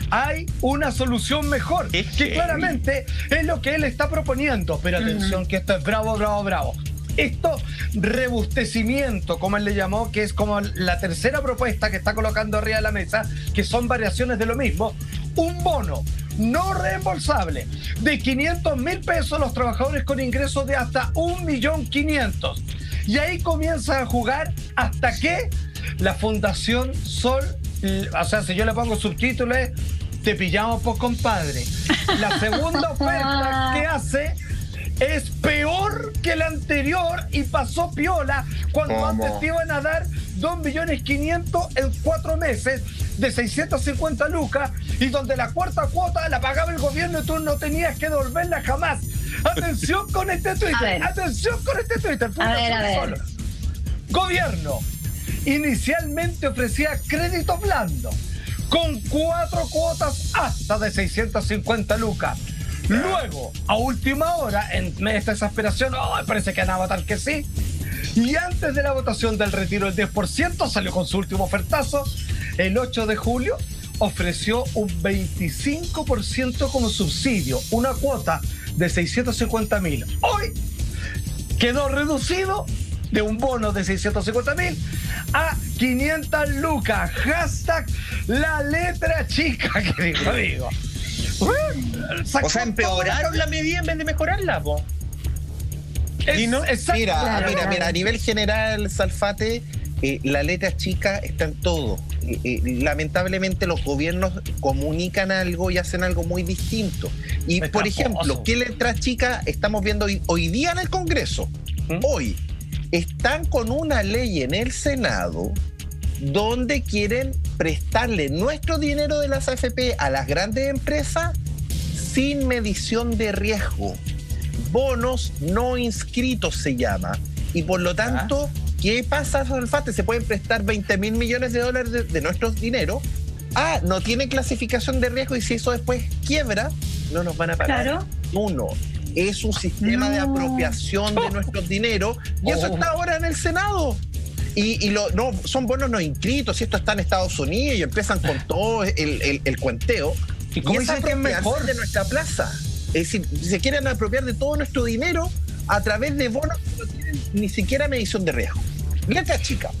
Hay una solución mejor, que claramente es lo que él está proponiendo, pero atención que esto es bravo, bravo, bravo. Esto, rebustecimiento, como él le llamó, que es como la tercera propuesta que está colocando arriba de la mesa, que son variaciones de lo mismo, un bono no reembolsable de 500.000 pesos a los trabajadores con ingresos de hasta 1.500.000. Y ahí comienza a jugar hasta que la Fundación Sol, o sea, si yo le pongo subtítulos, te pillamos por compadre. La segunda oferta que hace es peor que la anterior y pasó piola cuando antes te iban a dar 2.500.000 en 4 meses de 650 lucas y donde la cuarta cuota la pagaba el gobierno y tú no tenías que devolverla jamás. Atención con este Twitter, atención con este Twitter. A ver. Gobierno inicialmente ofrecía crédito blando con 4 cuotas hasta de 650 lucas. Luego, a última hora, en medio de esta desesperación, parece que van a votar que sí. Y antes de la votación del retiro del 10%, salió con su último ofertazo. El 8 de julio ofreció un 25% como subsidio, una cuota de 650.000. Hoy quedó reducido de un bono de 650.000 a 500 lucas. Hashtag la letra chica que digo. O sea, empeoraron la medida en vez de mejorarla, po. Mira, a nivel general, Salfate, la letra chica está en todo. Lamentablemente los gobiernos comunican algo y hacen algo muy distinto. Y, por ejemplo, ¿qué letra chica estamos viendo hoy día en el Congreso? Hoy están con una ley en el Senado donde quieren prestarle nuestro dinero de las AFP a las grandes empresas sin medición de riesgo. Bonos no inscritos se llama. Y por lo tanto, ¿qué pasa, Salfate? Se pueden prestar 20.000 millones de dólares de nuestro dinero. No tiene clasificación de riesgo y si eso después quiebra, no nos van a pagar. Claro. Uno, es un sistema de apropiación de nuestros dineros y eso está ahora en el Senado. No, son bonos no inscritos, y esto está en Estados Unidos y empiezan con todo el cuenteo. ¿Y cómo dicen que es mejor de nuestra plaza? Es decir, se quieren apropiar de todo nuestro dinero a través de bonos que no tienen ni siquiera medición de riesgo. Letra chica.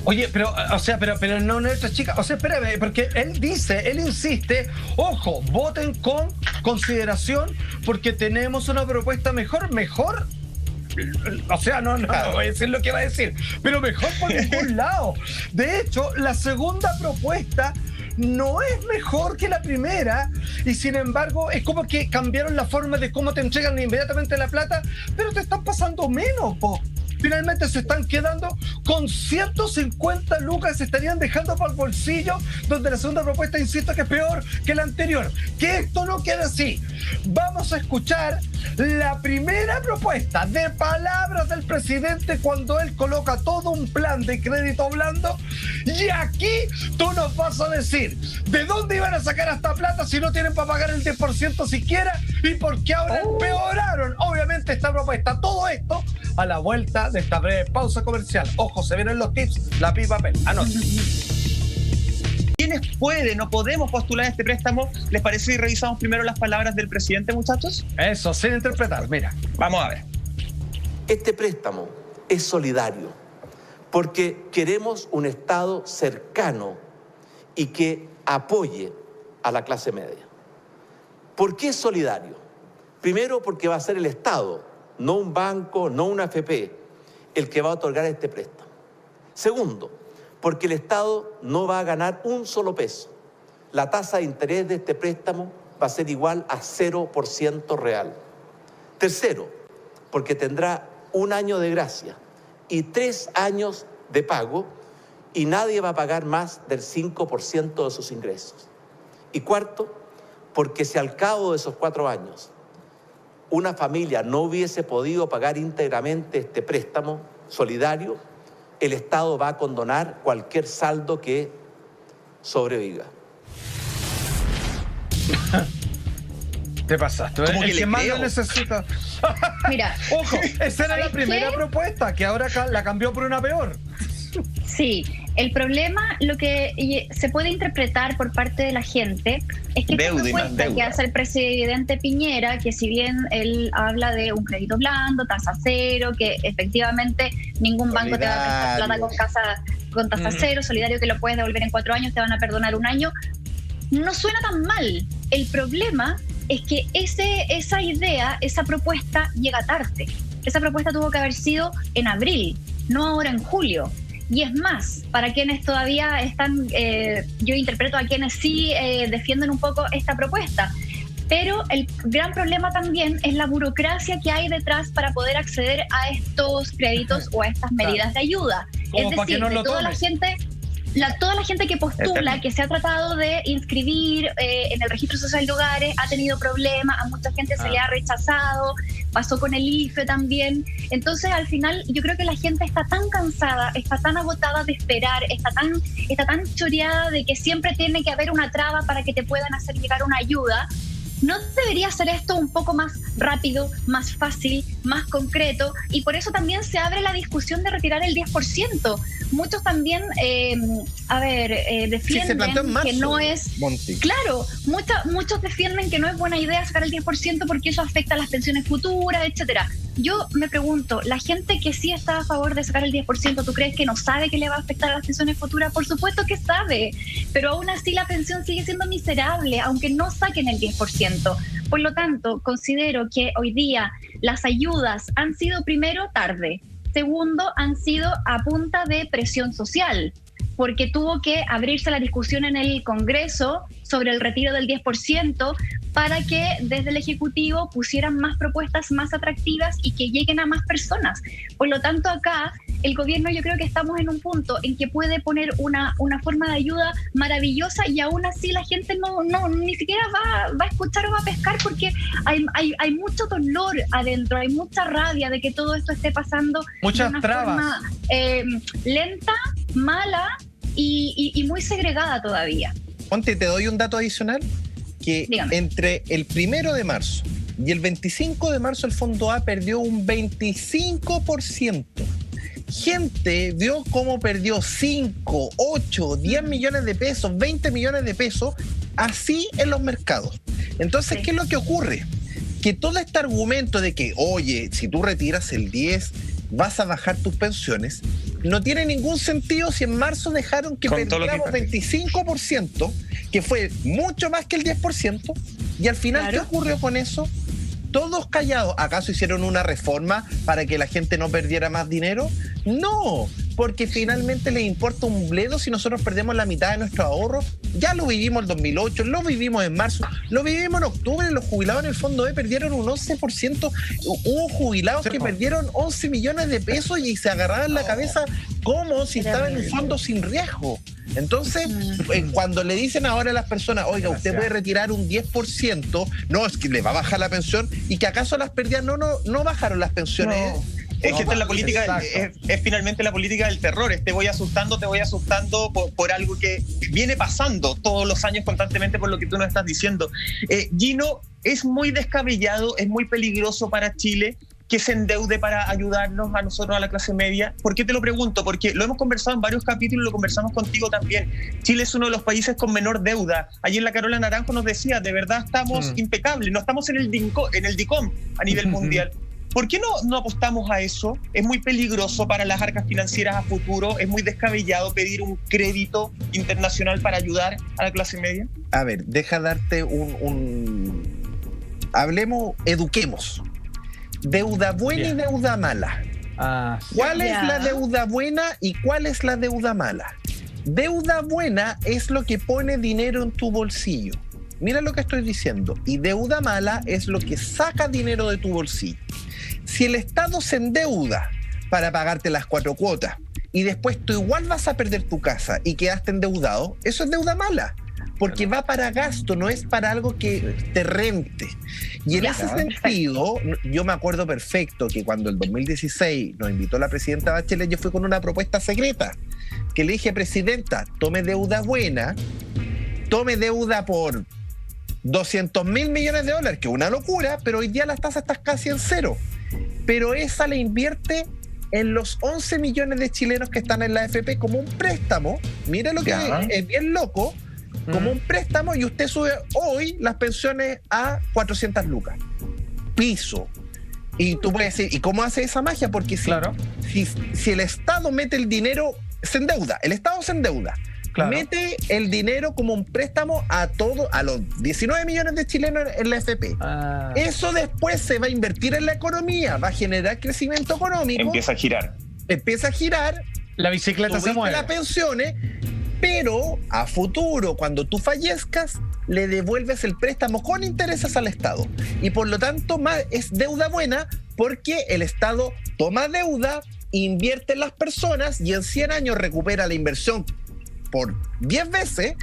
Oye, pero no letra chica. O sea, espérame, porque él insiste, ojo, voten con consideración porque tenemos una propuesta mejor. O sea, no voy a decir lo que va a decir, pero mejor por ningún lado. De hecho, la segunda propuesta no es mejor que la primera y sin embargo es como que cambiaron la forma de cómo te entregan inmediatamente la plata, pero te están pasando menos, po. Finalmente se están quedando con 150 lucas, se estarían dejando para el bolsillo, donde la segunda propuesta, insisto, que es peor que la anterior. Que esto no quede así. Vamos a escuchar la primera propuesta de palabras del presidente cuando él coloca todo un plan de crédito blando. Y aquí tú nos vas a decir de dónde iban a sacar esta plata si no tienen para pagar el 10% siquiera y por qué ahora empeoraron, obviamente, esta propuesta. Todo esto a la vuelta de esta breve pausa comercial. Ojo, se vienen los tips, lápiz y papel. Anoten. ¿Quiénes pueden o podemos postular este préstamo? ¿Les parece si revisamos primero las palabras del presidente, muchachos? Eso, sin interpretar, mira. Vamos a ver. Este préstamo es solidario porque queremos un Estado cercano y que apoye a la clase media. ¿Por qué es solidario? Primero, porque va a ser el Estado, no un banco, no una AFP, el que va a otorgar este préstamo. Segundo, porque el Estado no va a ganar un solo peso. La tasa de interés de este préstamo va a ser igual a 0% real. Tercero, porque tendrá 1 año de gracia y 3 años de pago y nadie va a pagar más del 5% de sus ingresos. Y cuarto, porque si al cabo de esos 4 años una familia no hubiese podido pagar íntegramente este préstamo solidario, el Estado va a condonar cualquier saldo que sobreviva. Te pasaste. Como El que más lo necesita. Mira, Ojo, esa era la primera propuesta, que ahora la cambió por una peor. sí, el problema, lo que se puede interpretar por parte de la gente es que esta propuesta que hace el presidente Piñera, que si bien él habla de un crédito blando, tasa cero, que efectivamente ningún banco te va a prestar plata con tasa cero, solidario, que lo puedes devolver en 4 años, te van a perdonar 1 año, no suena tan mal. El problema es que esa idea, esa propuesta llega tarde. Esa propuesta tuvo que haber sido en abril, no ahora en julio. Y es más, para quienes todavía están, yo interpreto a quienes sí defienden un poco esta propuesta. Pero el gran problema también es la burocracia que hay detrás para poder acceder a estos créditos o a estas medidas de ayuda. Es decir, toda la gente que postula, que se ha tratado de inscribir en el registro social de hogares, ha tenido problemas, a mucha gente se le ha rechazado, pasó con el IFE también. Entonces, al final, yo creo que la gente está tan cansada, está tan agotada de esperar, está tan choreada de que siempre tiene que haber una traba para que te puedan hacer llegar una ayuda. ¿No debería ser esto un poco más rápido, más fácil, más concreto? Y por eso también se abre la discusión de retirar el 10%. Muchos también, defienden que no es... Monty. Claro, muchos defienden que no es buena idea sacar el 10% porque eso afecta a las pensiones futuras, etcétera. Yo me pregunto, la gente que sí está a favor de sacar el 10%, ¿tú crees que no sabe que le va a afectar a las pensiones futuras? Por supuesto que sabe, pero aún así la pensión sigue siendo miserable, aunque no saquen el 10%. Por lo tanto, considero que hoy día las ayudas han sido, primero, tarde. Segundo, han sido a punta de presión social, porque tuvo que abrirse la discusión en el Congreso sobre el retiro del 10% para que desde el Ejecutivo pusieran más propuestas más atractivas y que lleguen a más personas. Por lo tanto, acá el gobierno, yo creo que estamos en un punto en que puede poner una forma de ayuda maravillosa y aún así la gente no ni siquiera va a escuchar o va a pescar porque hay mucho dolor adentro, hay mucha rabia de que todo esto esté pasando muchas de una trabas. forma lenta, mala y muy segregada todavía. Ponte, te doy un dato adicional, que Dígame. Entre el 1 de marzo y el 25 de marzo el Fondo A perdió un 25%. Gente vio cómo perdió 5, 8, 10 millones de pesos, 20 millones de pesos, así en los mercados. Entonces, ¿qué es lo que ocurre? Que todo este argumento de que, oye, si tú retiras el 10, vas a bajar tus pensiones, no tiene ningún sentido si en marzo dejaron que perdiéramos 25%, que fue mucho más que el 10%, y al final, ¿qué ocurrió con eso? Todos callados. ¿Acaso hicieron una reforma para que la gente no perdiera más dinero? No, porque finalmente les importa un bledo si nosotros perdemos la mitad de nuestro ahorro. Ya lo vivimos en 2008, lo vivimos en marzo, lo vivimos en octubre. Los jubilados en el Fondo E perdieron un 11%. Hubo jubilados que perdieron 11 millones de pesos y se agarraban la cabeza como si estaban en un fondo sin riesgo. Entonces, cuando le dicen ahora a las personas, oiga, usted puede retirar un 10%, no, es que le va a bajar la pensión, y que acaso las pérdidas no bajaron las pensiones. No. Es que esta es la política, es finalmente la política del terror. Te voy asustando por algo que viene pasando todos los años constantemente por lo que tú nos estás diciendo. Gino, es muy descabellado, es muy peligroso para Chile que se endeude para ayudarnos a nosotros, a la clase media. ¿Por qué te lo pregunto? Porque lo hemos conversado en varios capítulos, lo conversamos contigo también. Chile es uno de los países con menor deuda. Ayer la Carola Naranjo nos decía, de verdad estamos impecables, no estamos en el DICOM a nivel mundial. ¿Por qué no apostamos a eso? Es muy peligroso para las arcas financieras a futuro, es muy descabellado pedir un crédito internacional para ayudar a la clase media. A ver, deja darte hablemos, eduquemos. Deuda buena y deuda mala. ¿Cuál es la deuda buena y cuál es la deuda mala? Deuda buena es lo que pone dinero en tu bolsillo. Mira lo que estoy diciendo. Y deuda mala es lo que saca dinero de tu bolsillo. Si el Estado se endeuda para pagarte las 4 cuotas y después tú igual vas a perder tu casa y quedaste endeudado, eso es deuda mala. porque va para gasto, no es para algo que te rente. Y en ese sentido, yo me acuerdo perfecto que cuando el 2016 nos invitó la presidenta Bachelet, yo fui con una propuesta secreta, que le dije: presidenta, tome deuda buena, tome deuda por 200.000 millones de dólares, que es una locura, pero hoy día las tasas están casi en cero. Pero esa le invierte en los 11 millones de chilenos que están en la AFP como un préstamo. Mire lo que es bien loco, como un préstamo, y usted sube hoy las pensiones a 400 lucas. Piso. Y tú puedes decir, ¿y cómo hace esa magia? Porque si el Estado mete el dinero, se endeuda. El Estado se endeuda. Mete el dinero como un préstamo a los 19 millones de chilenos en la AFP. Eso después se va a invertir en la economía, va a generar crecimiento económico. Empieza a girar. La bicicleta se mueve. Las pensiones, pero a futuro, cuando tú fallezcas, le devuelves el préstamo con intereses al Estado. Y por lo tanto, es deuda buena, porque el Estado toma deuda, invierte en las personas y en 100 años recupera la inversión por 10 veces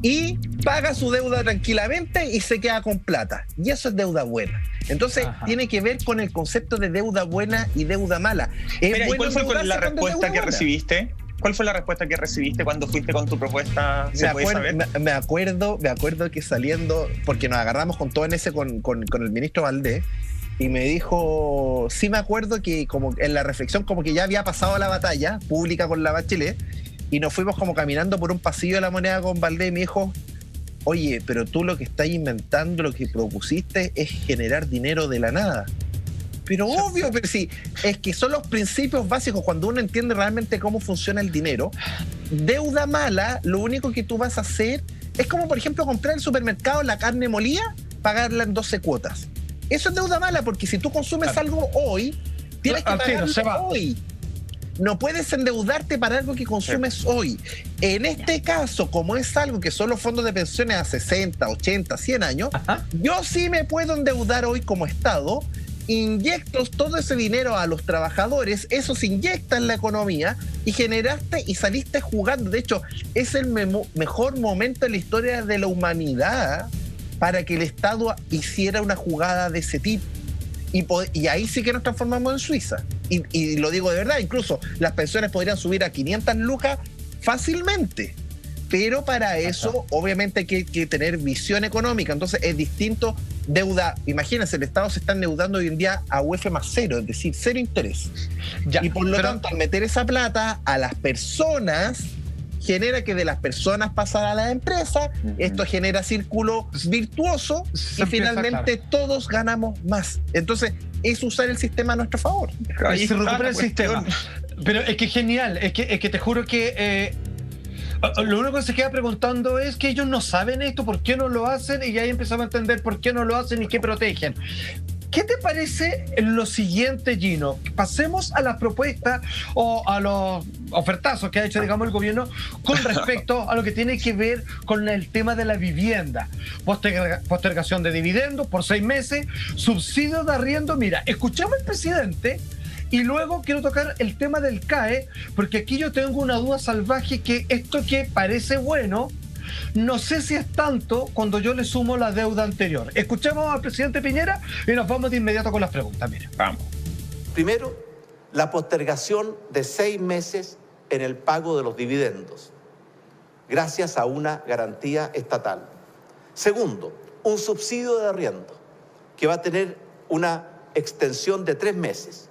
y paga su deuda tranquilamente y se queda con plata. Y eso es deuda buena. Entonces, tiene que ver con el concepto de deuda buena y deuda mala. Espera, ¿y cuál fue la respuesta que recibiste? ¿Cuál fue la respuesta que recibiste cuando fuiste con tu propuesta? Me acuerdo que saliendo, porque nos agarramos con todo en ese con el ministro Valdés, y me dijo, sí me acuerdo que como en la reflexión como que ya había pasado la batalla pública con la Bachelet, y nos fuimos como caminando por un pasillo de la Moneda con Valdés, y me dijo: oye, pero tú lo que estás inventando, lo que propusiste es generar dinero de la nada. Pero obvio, pero sí, es que son los principios básicos cuando uno entiende realmente cómo funciona el dinero. Deuda mala, lo único que tú vas a hacer es como, por ejemplo, comprar en el supermercado la carne molida, pagarla en 12 cuotas. Eso es deuda mala, porque si tú consumes algo hoy, tienes que pagarlo hoy. No puedes endeudarte para algo que consumes hoy. En este caso, como es algo que son los fondos de pensiones a 60, 80, 100 años, yo sí me puedo endeudar hoy como Estado, inyecto todo ese dinero a los trabajadores, eso se inyecta en la economía y generaste y saliste jugando. De hecho, es el mejor momento en la historia de la humanidad para que el Estado hiciera una jugada de ese tipo. Y ahí sí que nos transformamos en Suiza. Y lo digo de verdad, incluso las pensiones podrían subir a 500 lucas fácilmente. Pero para eso, obviamente, hay que tener visión económica. Entonces, es distinto deuda. Imagínense, el Estado se está endeudando hoy en día a UF más cero, es decir, cero interés. Y por lo tanto, al meter esa plata a las personas, genera que de las personas pasar a la empresa, esto genera círculo virtuoso y finalmente todos ganamos más. Entonces, es usar el sistema a nuestro favor. Ahí se recupera el sistema. Pero es que es genial, es que te juro que lo único que se queda preguntando es que ellos no saben esto, por qué no lo hacen, y ahí empezamos a entender por qué no lo hacen y qué protegen. ¿Qué te parece lo siguiente, Gino? Pasemos a las propuestas o a los ofertazos que ha hecho, digamos, el gobierno con respecto a lo que tiene que ver con el tema de la vivienda. Postergación de dividendos por 6 meses, subsidio de arriendo. Mira, escuchamos al presidente y luego quiero tocar el tema del CAE, porque aquí yo tengo una duda salvaje, que esto que parece bueno, no sé si es tanto cuando yo le sumo la deuda anterior. Escuchemos al presidente Piñera y nos vamos de inmediato con las preguntas. Mira, vamos. Primero, la postergación de 6 meses en el pago de los dividendos, gracias a una garantía estatal. Segundo, un subsidio de arriendo que va a tener una extensión de 3 meses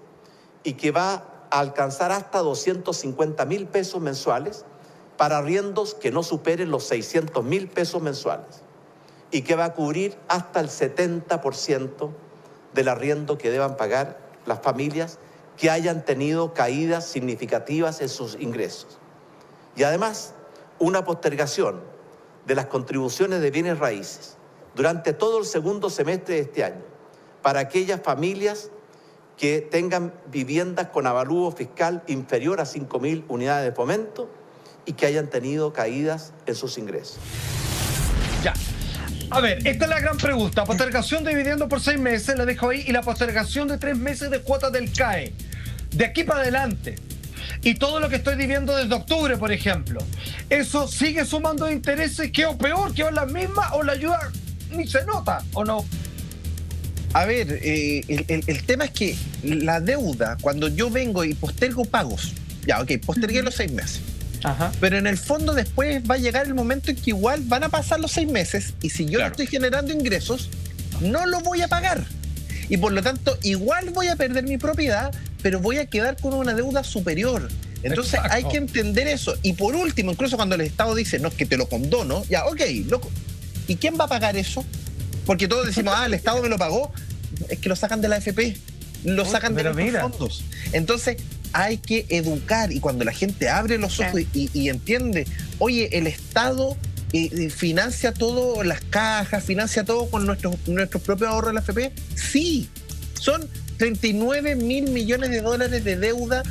y que va a alcanzar hasta 250.000 pesos mensuales para arriendos que no superen los 600.000 pesos mensuales y que va a cubrir hasta el 70% del arriendo que deban pagar las familias que hayan tenido caídas significativas en sus ingresos. Y además, una postergación de las contribuciones de bienes raíces durante todo el segundo semestre de este año para aquellas familias que tengan viviendas con avalúo fiscal inferior a 5.000 unidades de fomento y que hayan tenido caídas en sus ingresos. Ya. A ver, esta es la gran pregunta. Postergación de dividendo por 6 meses, la dejo ahí, y la postergación de 3 meses de cuotas del CAE. De aquí para adelante, y todo lo que estoy viviendo desde octubre, por ejemplo, ¿eso sigue sumando intereses? ¿Qué o peor? ¿Qué o la misma? ¿O la ayuda ni se nota o no? A ver, el tema es que la deuda, cuando yo vengo y postergo pagos, ya, ok, postergué los 6 meses. Ajá. Pero en el fondo después va a llegar el momento en que igual van a pasar los 6 meses y si yo no estoy generando ingresos, no lo voy a pagar. Y por lo tanto, igual voy a perder mi propiedad, pero voy a quedar con una deuda superior. Entonces Exacto. hay que entender eso. Y por último, incluso cuando el Estado dice, no, es que te lo condono, ya, ok, loco. ¿Y quién va a pagar eso? Porque todos decimos, el Estado me lo pagó. Es que lo sacan de la AFP, lo sacan de los fondos. Entonces hay que educar y cuando la gente abre los ojos y entiende, oye, el Estado financia todo, las cajas, financia todo con nuestros propios ahorros de la AFP. Sí, son 39 mil millones de dólares de deuda,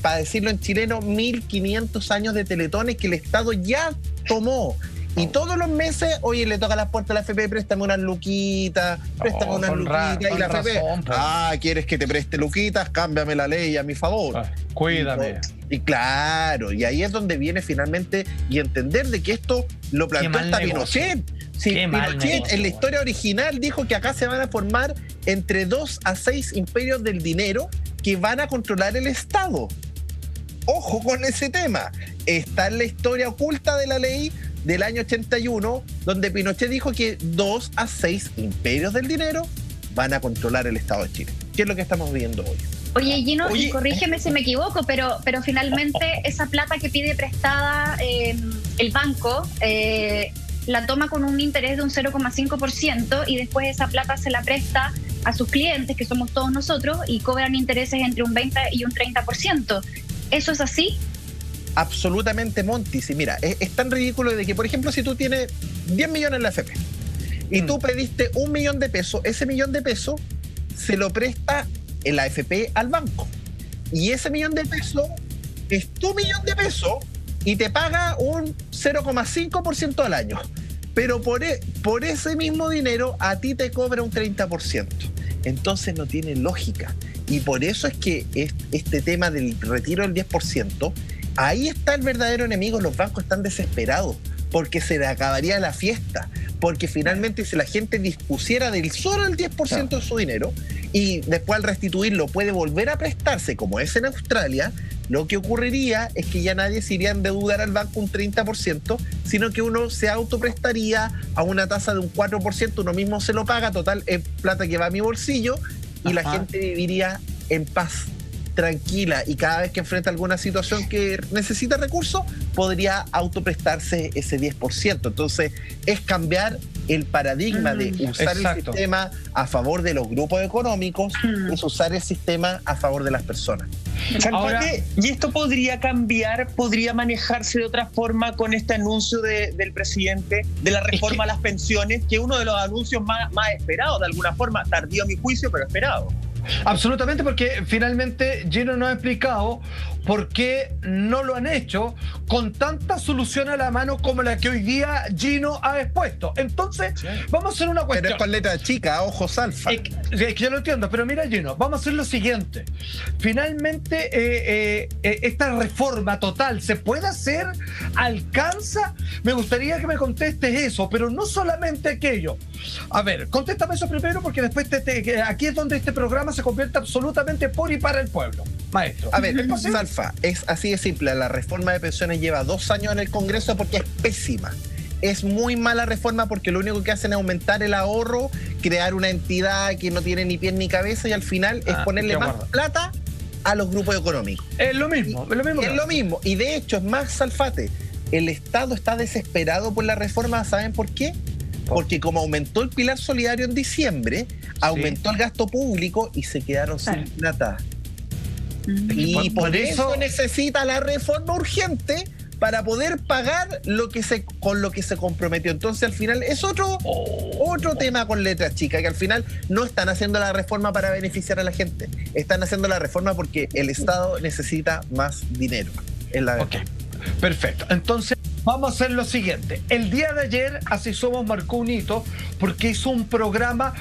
para decirlo en chileno, 1.500 años de teletones que el Estado ya tomó. Y todos los meses, oye, le toca a la puerta a la AFP, préstame unas luquitas, préstame unas luquitas. Y la AFP, ¿quieres que te preste luquitas? Cámbiame la ley a mi favor. Cuídame. Y claro, y ahí es donde viene finalmente y entender de que esto lo planteó hasta Pinochet. Sí, Pinochet en la historia original dijo que acá se van a formar entre 2 a 6 imperios del dinero que van a controlar el Estado. Ojo con ese tema. Está en la historia oculta de la ley del año 81, donde Pinochet dijo que 2 a 6 imperios del dinero van a controlar el Estado de Chile. ¿Qué es lo que estamos viendo hoy? Oye, Gino, y corrígeme si me equivoco, pero finalmente esa plata que pide prestada el banco la toma con un interés de un 0,5% y después esa plata se la presta a sus clientes, que somos todos nosotros, y cobran intereses entre un 20 y un 30%. ¿Eso es así? Absolutamente, Monty. Sí, mira, es tan ridículo de que, por ejemplo, si tú tienes 10 millones en la AFP y tú pediste $1 millón, ese $1 millón se lo presta en la AFP al banco. Y ese $1 millón es tu $1 millón y te paga un 0,5% al año. Pero por ese mismo dinero a ti te cobra un 30%. Entonces no tiene lógica. Y por eso es que este tema del retiro del 10%, ahí está el verdadero enemigo. Los bancos están desesperados porque se le acabaría la fiesta, porque finalmente si la gente dispusiera del solo el 10% de su dinero y después al restituirlo puede volver a prestarse, como es en Australia, lo que ocurriría es que ya nadie se iría a endeudar al banco un 30%, sino que uno se autoprestaría a una tasa de un 4%, uno mismo se lo paga, total, es plata que va a mi bolsillo, y la gente viviría en paz, tranquila, y cada vez que enfrenta alguna situación que necesita recursos, podría autoprestarse ese 10%. Entonces, es cambiar el paradigma de usar el sistema a favor de los grupos económicos, es usar el sistema a favor de las personas. ¿Y esto podría cambiar, podría manejarse de otra forma con este anuncio del presidente de la reforma a las pensiones, que es uno de los anuncios más esperados, de alguna forma, tardío a mi juicio, pero esperado? Absolutamente, porque finalmente Gino nos ha explicado por qué no lo han hecho con tanta solución a la mano como la que hoy día Gino ha expuesto. Entonces, vamos a hacer una cuestión. Pero es con letra chica, ojos alfa. Es que yo lo entiendo, pero mira, Gino, vamos a hacer lo siguiente. Finalmente, esta reforma total, ¿se puede hacer? ¿Alcanza? Me gustaría que me contestes eso, pero no solamente aquello. A ver, contéstame eso primero, porque después aquí es donde este programa se convierte absolutamente por y para el pueblo, maestro. A ver, Salfa, es así de simple. La reforma de pensiones lleva 2 años en el Congreso porque es pésima. Es muy mala reforma porque lo único que hacen es aumentar el ahorro, crear una entidad que no tiene ni pies ni cabeza y al final es ponerle más plata a los grupos económicos. Es lo mismo. Es lo mismo. Y de hecho, es más, Salfate, el Estado está desesperado por la reforma. ¿Saben por qué? Porque como aumentó el pilar solidario en diciembre, aumentó el gasto público y se quedaron sin plata. Y por eso necesita la reforma urgente para poder pagar con lo que se comprometió. Entonces al final es otro tema con letras chicas, que al final no están haciendo la reforma para beneficiar a la gente, están haciendo la reforma porque el Estado necesita más dinero. Perfecto. Entonces vamos a hacer lo siguiente. El día de ayer Así Somos marcó un hito porque hizo un programa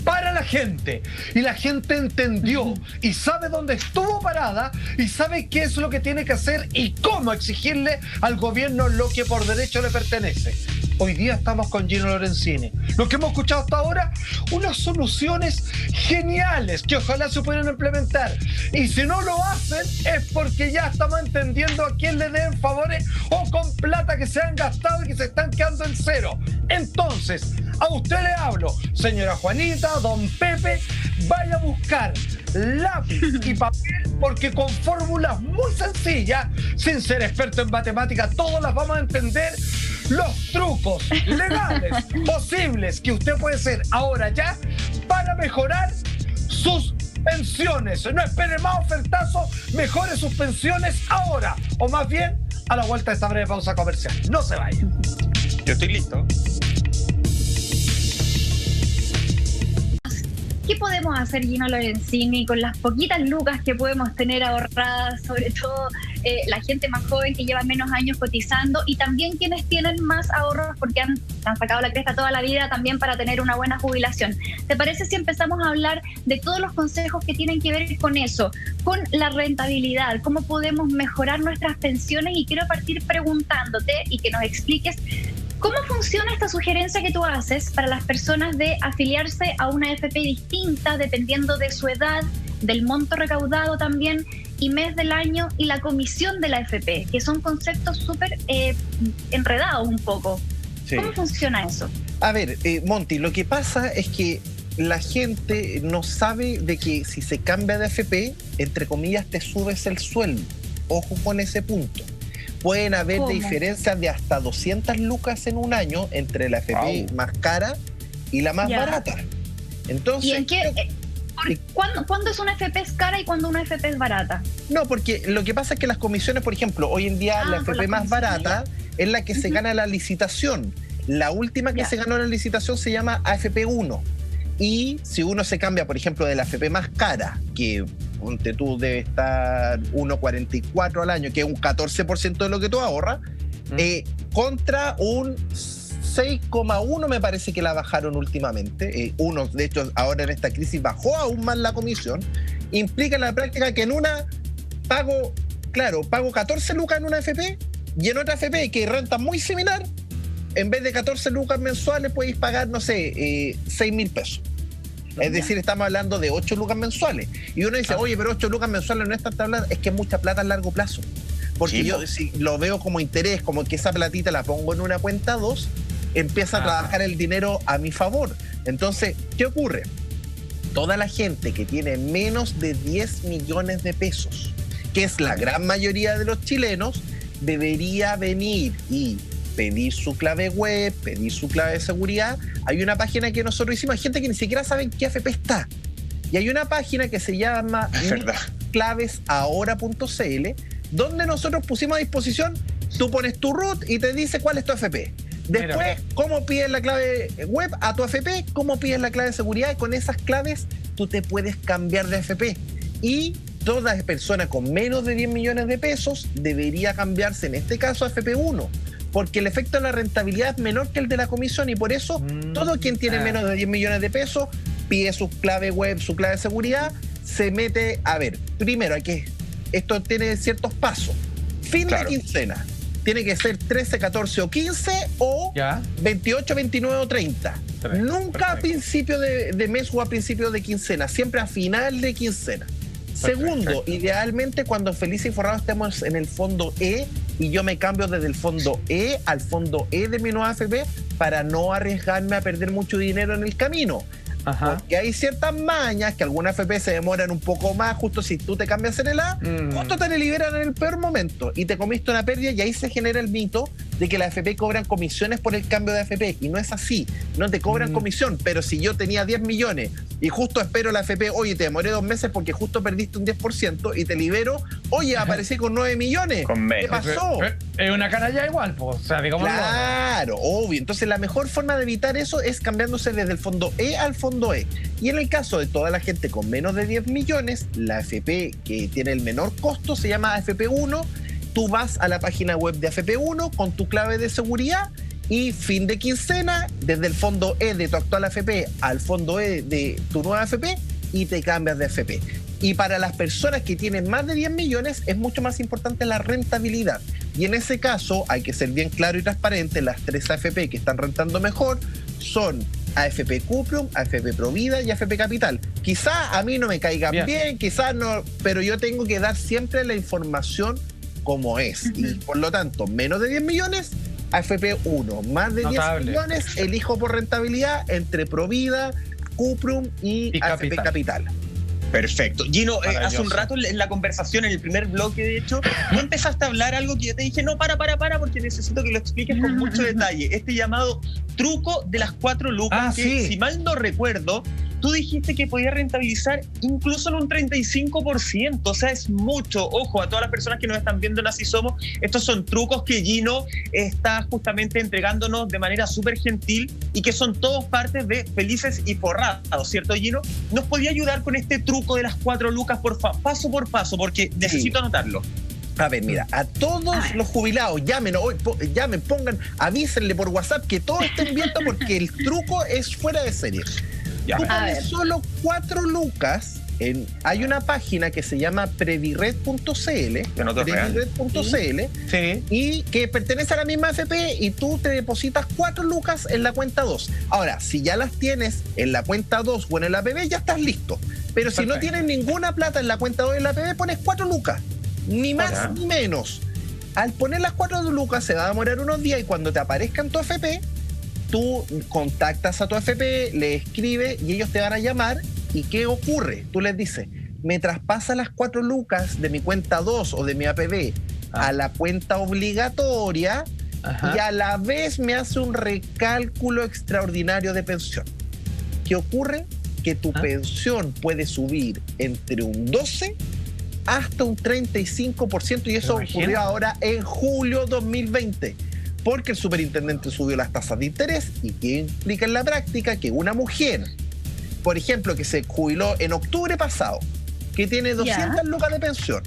para la gente. Y la gente entendió y sabe dónde estuvo parada y sabe qué es lo que tiene que hacer y cómo exigirle al gobierno lo que por derecho le pertenece. Hoy día estamos con Gino Lorenzini. Lo que hemos escuchado hasta ahora, unas soluciones geniales que ojalá se puedan implementar. Y si no lo hacen es porque ya estamos entendiendo a quién le den favores o con plata que se han gastado y que se están quedando en cero. Entonces, a usted le hablo, señora Juanita, don Pepe, vaya a buscar lápiz y papel porque con fórmulas muy sencillas, sin ser experto en matemáticas, todos las vamos a entender. Los trucos legales posibles que usted puede hacer ahora ya para mejorar sus pensiones. No espere más ofertazos, mejore sus pensiones ahora. O más bien, a la vuelta de esta breve pausa comercial. No se vaya. Yo estoy listo. ¿Qué podemos hacer, Gino Lorenzini, con las poquitas lucas que podemos tener ahorradas, sobre todo la gente más joven que lleva menos años cotizando y también quienes tienen más ahorros porque han sacado la cresta toda la vida también para tener una buena jubilación? ¿Te parece si empezamos a hablar de todos los consejos que tienen que ver con eso, con la rentabilidad, cómo podemos mejorar nuestras pensiones? Y quiero partir preguntándote y que nos expliques ¿cómo funciona esta sugerencia que tú haces para las personas de afiliarse a una AFP distinta dependiendo de su edad, del monto recaudado también y mes del año y la comisión de la AFP, que son conceptos súper enredados un poco? Sí. ¿Cómo funciona eso? A ver, Monty, lo que pasa es que la gente no sabe de que si se cambia de AFP, entre comillas, te subes el sueldo. Ojo con ese punto. Pueden haber diferencias de hasta 200 lucas en un año entre la AFP más cara y la más barata. Entonces, ¿y en qué? ¿Cuándo es una AFP es cara y cuándo una AFP es barata? No, porque lo que pasa es que las comisiones, por ejemplo, hoy en día la AFP más barata es la que se gana la licitación. La última que se ganó la licitación se llama AFP 1. Y si uno se cambia, por ejemplo, de la AFP más cara, que ponte tú debe estar 1,44 al año, que es un 14% de lo que tú ahorras, contra un 6,1 me parece que la bajaron últimamente. Uno, de hecho, ahora en esta crisis bajó aún más la comisión. Implica en la práctica que en una pago 14 lucas en una AFP y en otra AFP que renta muy similar, en vez de 14 lucas mensuales podéis pagar, no sé, 6.000 pesos. Es decir, estamos hablando de 8 lucas mensuales. Y uno dice, oye, pero 8 lucas mensuales no es tanta plata. Es que es mucha plata a largo plazo. Porque yo si lo veo como interés, como que esa platita la pongo en una cuenta 2, empieza a trabajar el dinero a mi favor. Entonces, ¿qué ocurre? Toda la gente que tiene menos de 10 millones de pesos, que es la gran mayoría de los chilenos, debería venir y pedir su clave web, pedir su clave de seguridad. Hay una página que nosotros hicimos, hay gente que ni siquiera sabe en qué AFP está. Y hay una página que se llama clavesahora.cl, donde nosotros pusimos a disposición, tú pones tu root y te dice cuál es tu AFP. Después, cómo pides la clave web a tu AFP, cómo pides la clave de seguridad, y con esas claves tú te puedes cambiar de AFP. Y toda persona con menos de 10 millones de pesos debería cambiarse, en este caso, a AFP 1. Porque el efecto de la rentabilidad es menor que el de la comisión y por eso todo quien tiene menos de 10 millones de pesos pide su clave web, su clave de seguridad, se mete. A ver, primero esto tiene ciertos pasos. Fin de quincena. Tiene que ser 13, 14 o 15 o 28, 29 o 30. Nunca a principio de mes o a principio de quincena, siempre a final de quincena. Segundo, idealmente cuando Feliz y Forrado estemos en el fondo E y yo me cambio desde el fondo E al fondo E de mi nueva AFP para no arriesgarme a perder mucho dinero en el camino. Porque hay ciertas mañas que algunas AFP se demoran un poco más, justo si tú te cambias en el A, justo te liberan en el peor momento y te comiste una pérdida y ahí se genera el mito de que las AFP cobran comisiones por el cambio de AFP y no es así, no te cobran comisión, pero si yo tenía 10 millones y justo espero la AFP, oye, te demoré 2 meses porque justo perdiste un 10% y te libero, oye, aparecí con 9 millones, ¿qué pasó? Es una canalla igual, pues, o sea, digamos. Claro, obvio, entonces la mejor forma de evitar eso es cambiándose desde el fondo E al fondo E. Y en el caso de toda la gente con menos de 10 millones, la AFP que tiene el menor costo se llama AFP 1. Tú vas a la página web de AFP 1 con tu clave de seguridad Y fin de quincena, desde el fondo E de tu actual AFP al fondo E de tu nueva AFP y te cambias de AFP. Y para las personas que tienen más de 10 millones es mucho más importante la rentabilidad. Y en ese caso hay que ser bien claro y transparente. Las 3 AFP que están rentando mejor son AFP Cuprum, AFP Provida y AFP Capital. Quizá a mí no me caigan bien, quizás no, pero yo tengo que dar siempre la información como es. Y por lo tanto, menos de 10 millones, AFP 1. Más de 10 millones, elijo por rentabilidad entre Provida, Cuprum y AFP Capital. Perfecto. Gino, hace un rato en la conversación, en el primer bloque, de hecho, tú empezaste a hablar algo que yo te dije, no, para, porque necesito que lo expliques con mucho detalle. Este llamado truco de las 4 lucas, que si mal no recuerdo, tú dijiste que podía rentabilizar incluso en un 35%, o sea, es mucho. Ojo, a todas las personas que nos están viendo en Así Somos, estos son trucos que Gino está justamente entregándonos de manera súper gentil y que son todos partes de Felices y Forrados, ¿cierto, Gino? ¿Nos podía ayudar con este truco de las 4 lucas, paso por paso, porque necesito anotarlo? A ver, mira, a todos los jubilados, llamen, pongan, avísenle por WhatsApp que todos estén viendo porque el truco es fuera de serie. Tú pones solo 4 lucas. Hay una página que se llama Previred.cl y que pertenece a la misma AFP y tú te depositas 4 lucas en la cuenta 2. Ahora, si ya las tienes en la cuenta 2 o en el APB, ya estás listo. Pero si no tienes ninguna plata en la cuenta 2 y en la APB, pones 4 lucas. Ni más ni menos. Al poner las 4 lucas se va a demorar unos días y cuando te aparezca en tu AFP, tú contactas a tu AFP, le escribes y ellos te van a llamar. ¿Y qué ocurre? Tú les dices, me traspasa las 4 lucas de mi cuenta 2 o de mi APB a la cuenta obligatoria y a la vez me hace un recálculo extraordinario de pensión. ¿Qué ocurre? Que tu pensión puede subir entre un 12 hasta un 35% y eso ocurrió ahora en julio 2020. Porque el superintendente subió las tasas de interés y que implica en la práctica que una mujer, por ejemplo, que se jubiló en octubre pasado, que tiene 200 lucas de pensión,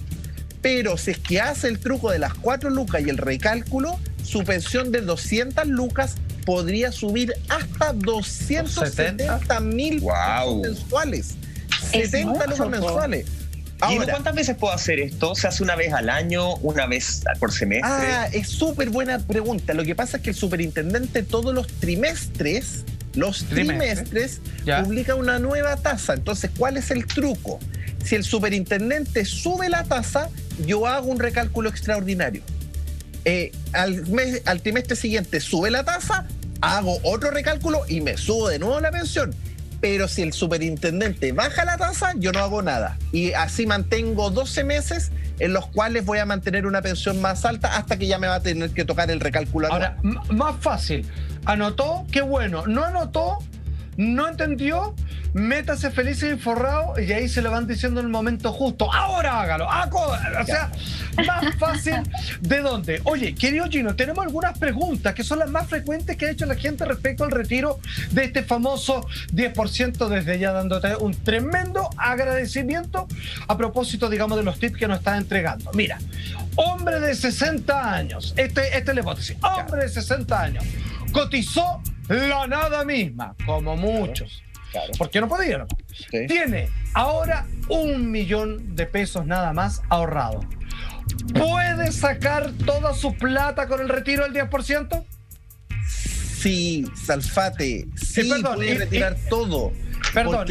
pero si es que hace el truco de las 4 lucas y el recálculo, su pensión de 200 lucas podría subir hasta 270.000 mensuales. 70 lucas mensuales. Ahora, ¿cuántas veces puedo hacer esto? ¿Se hace una vez al año, una vez por semestre? Es súper buena pregunta. Lo que pasa es que el superintendente todos los trimestres publica una nueva tasa. Entonces, ¿cuál es el truco? Si el superintendente sube la tasa, yo hago un recálculo extraordinario. Al trimestre siguiente sube la tasa, hago otro recálculo y me subo de nuevo la pensión. Pero si el superintendente baja la tasa, yo no hago nada. Y así mantengo 12 meses en los cuales voy a mantener una pensión más alta hasta que ya me va a tener que tocar el recálculo anual. Ahora, más fácil. ¿Anotó? Qué bueno. ¿No anotó? ¿No entendió? Métase feliz y forrado y ahí se le van diciendo en el momento justo. ¡Ahora hágalo! O sea, más fácil. ¿De dónde? Oye, querido Gino, tenemos algunas preguntas que son las más frecuentes que ha hecho la gente respecto al retiro de este famoso 10%, desde ya dándote un tremendo agradecimiento a propósito, digamos, de los tips que nos estás entregando. Mira, hombre de 60 años, esta es la hipótesis, hombre de 60 años, cotizó la nada misma, como muchos. Claro. Porque no podía. Sí. Tiene ahora 1 millón de pesos nada más ahorrado. ¿Puede sacar toda su plata con el retiro del 10%? Sí, Salfate. Sí, puede retirar todo. Perdón,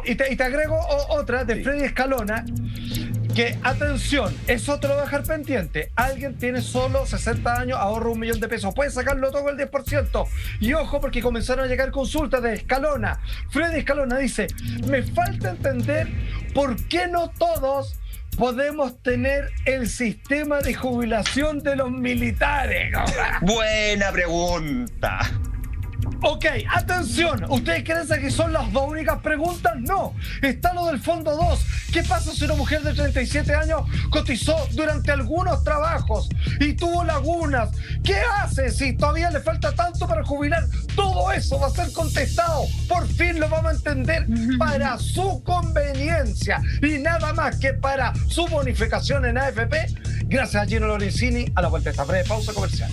y te agrego otra de Freddy Escalona. Que, atención, eso te lo voy a dejar pendiente. Alguien tiene solo 60 años, ahorra 1 millón de pesos. Puede sacarlo todo el 10%. Y ojo, porque comenzaron a llegar consultas de Escalona. Freddy Escalona dice, me falta entender por qué no todos podemos tener el sistema de jubilación de los militares. Buena pregunta. Ok, atención, ¿ustedes creen que son las 2 únicas preguntas? No, está lo del Fondo 2. ¿Qué pasa si una mujer de 37 años cotizó durante algunos trabajos y tuvo lagunas? ¿Qué hace si todavía le falta tanto para jubilar? Todo eso va a ser contestado. Por fin lo vamos a entender para su conveniencia y nada más que para su bonificación en AFP. Gracias a Gino Lorenzini. A la vuelta de esta breve pausa comercial.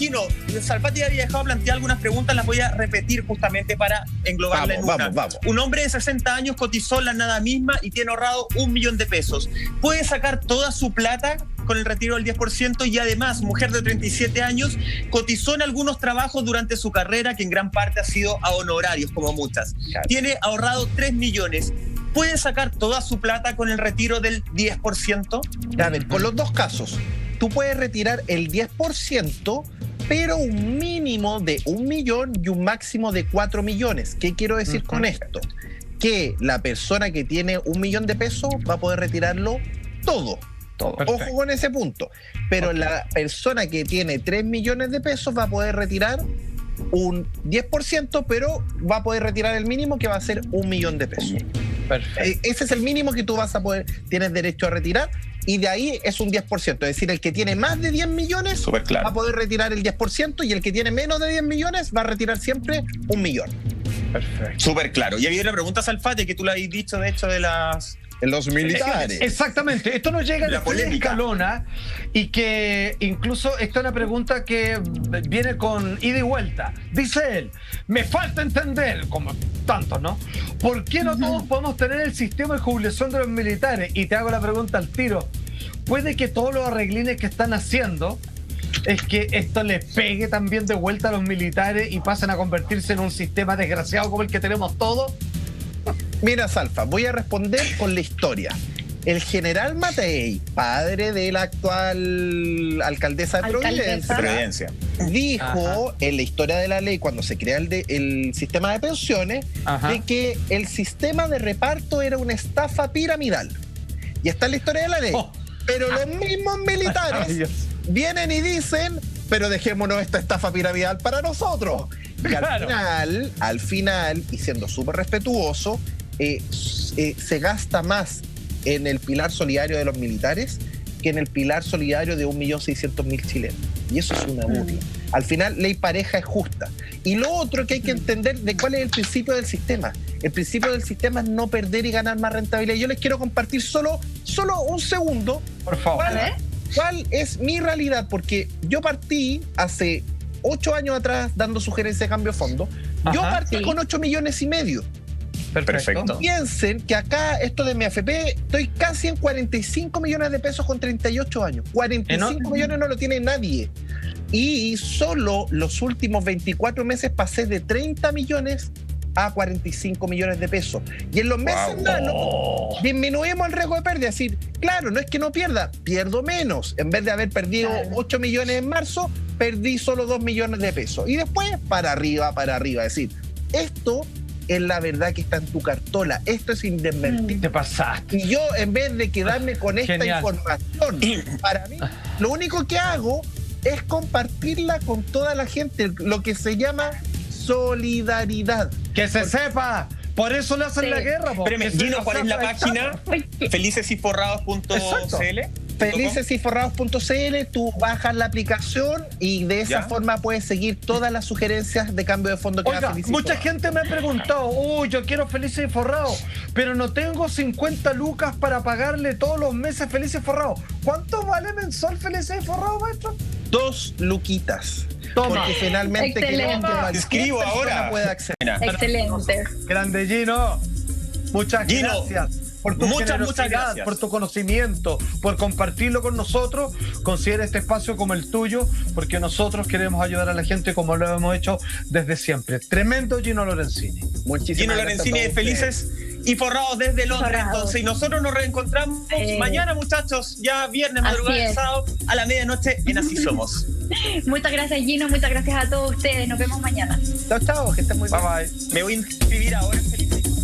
Gino, Salfati había dejado plantear algunas preguntas, las voy a repetir justamente para englobarla en una. Vamos. Un hombre de 60 años cotizó en la nada misma y tiene ahorrado 1 millón de pesos. ¿Puede sacar toda su plata con el retiro del 10%? Y además, mujer de 37 años, cotizó en algunos trabajos durante su carrera, que en gran parte ha sido a honorarios, como muchas. Claro. Tiene ahorrado 3 millones. ¿Puede sacar toda su plata con el retiro del 10%? A ver, con los dos casos, tú puedes retirar el 10%, pero un mínimo de 1 millón y un máximo de 4 millones. ¿Qué quiero decir con esto? Que la persona que tiene 1 millón de pesos va a poder retirarlo todo. Ojo con ese punto. Pero la persona que tiene 3 millones de pesos va a poder retirar un 10%, pero va a poder retirar el mínimo, que va a ser 1 millón de pesos. Perfecto. Ese es el mínimo que tú vas a poder, tienes derecho a retirar, y de ahí es un 10%. Es decir, el que tiene más de 10 millones va a poder retirar el 10%, y el que tiene menos de 10 millones va a retirar siempre 1 millón. Perfecto. Súper claro. Y había una pregunta, Salfate, que tú la habéis dicho, de hecho, de los militares. Exactamente. Esto nos llega de Escalona, y que incluso esta es una pregunta que viene con ida y vuelta. Dice él, me falta entender, como tantos, ¿no? ¿Por qué no todos podemos tener el sistema de jubilación de los militares? Y te hago la pregunta al tiro. ¿Puede que todos los arreglines que están haciendo es que esto le pegue también de vuelta a los militares y pasen a convertirse en un sistema desgraciado como el que tenemos todos? Mira, Salfa, voy a responder con la historia. El general Matei, padre de la actual alcaldesa de Providencia, dijo en la historia de la ley, cuando se crea el sistema de pensiones, de que el sistema de reparto era una estafa piramidal. Y está en la historia de la ley. Pero los mismos militares vienen y dicen, pero dejémonos esta estafa piramidal para nosotros. Y al final, y siendo súper respetuoso, se gasta más en el pilar solidario de los militares que en el pilar solidario de 1.600.000 chilenos. Y eso es una burla. Al final, ley pareja es justa. Y lo otro que hay que entender de cuál es el principio del sistema. El principio del sistema es no perder y ganar más rentabilidad. Yo les quiero compartir solo un segundo. Por favor. ¿Cuál es mi realidad? Porque yo partí hace 8 años atrás dando sugerencias de cambio de fondo. Yo partí con 8 millones y medio. Perfecto. Piensen que acá, esto de mi AFP, estoy casi en 45 millones de pesos con 38 años. 45 millones no lo tiene nadie. Y solo los últimos 24 meses pasé de 30 millones a 45 millones de pesos. Y en los meses malos disminuimos el riesgo de pérdida. Es decir, claro, no es que no pierda, pierdo menos. En vez de haber perdido 8 millones en marzo, perdí solo 2 millones de pesos. Y después, para arriba. Es decir, esto es la verdad que está en tu cartola. Esto es invertir. Te pasaste. Y yo, en vez de quedarme con esta información, para mí, lo único que hago es compartirla con toda la gente, lo que se llama solidaridad. Que se sepa. Por eso le hacen la guerra. Espérame, Gino, ¿cuál es la página? Felicesyforrados.cl. Felicesyforrados.cl, tú bajas la aplicación y de esa forma puedes seguir todas las sugerencias de cambio de fondo que da Felices y mucha Forrados. gente me ha preguntado, yo quiero Felices y Forrados, pero no tengo 50 lucas para pagarle todos los meses Felices y Forrados. ¿Cuánto vale mensual Felices y Forrados, maestro? 2 luquitas. Toma. Porque finalmente queremos que cualquier persona pueda acceder. Excelente. Grande Gino. Muchas gracias. Por tu muchas gracias. Por tu conocimiento, por compartirlo con nosotros. Considera este espacio como el tuyo, porque nosotros queremos ayudar a la gente como lo hemos hecho desde siempre. Tremendo Gino Lorenzini. Gino Lorenzini de Felices y Forrados desde Londres. Entonces, y nosotros nos reencontramos mañana, muchachos, ya viernes, madrugada, sábado, a la medianoche en Así Somos. Muchas gracias, Gino. Muchas gracias a todos ustedes. Nos vemos mañana. Chao, que estén muy bien. Bye. Me voy a inscribir ahora en Felices.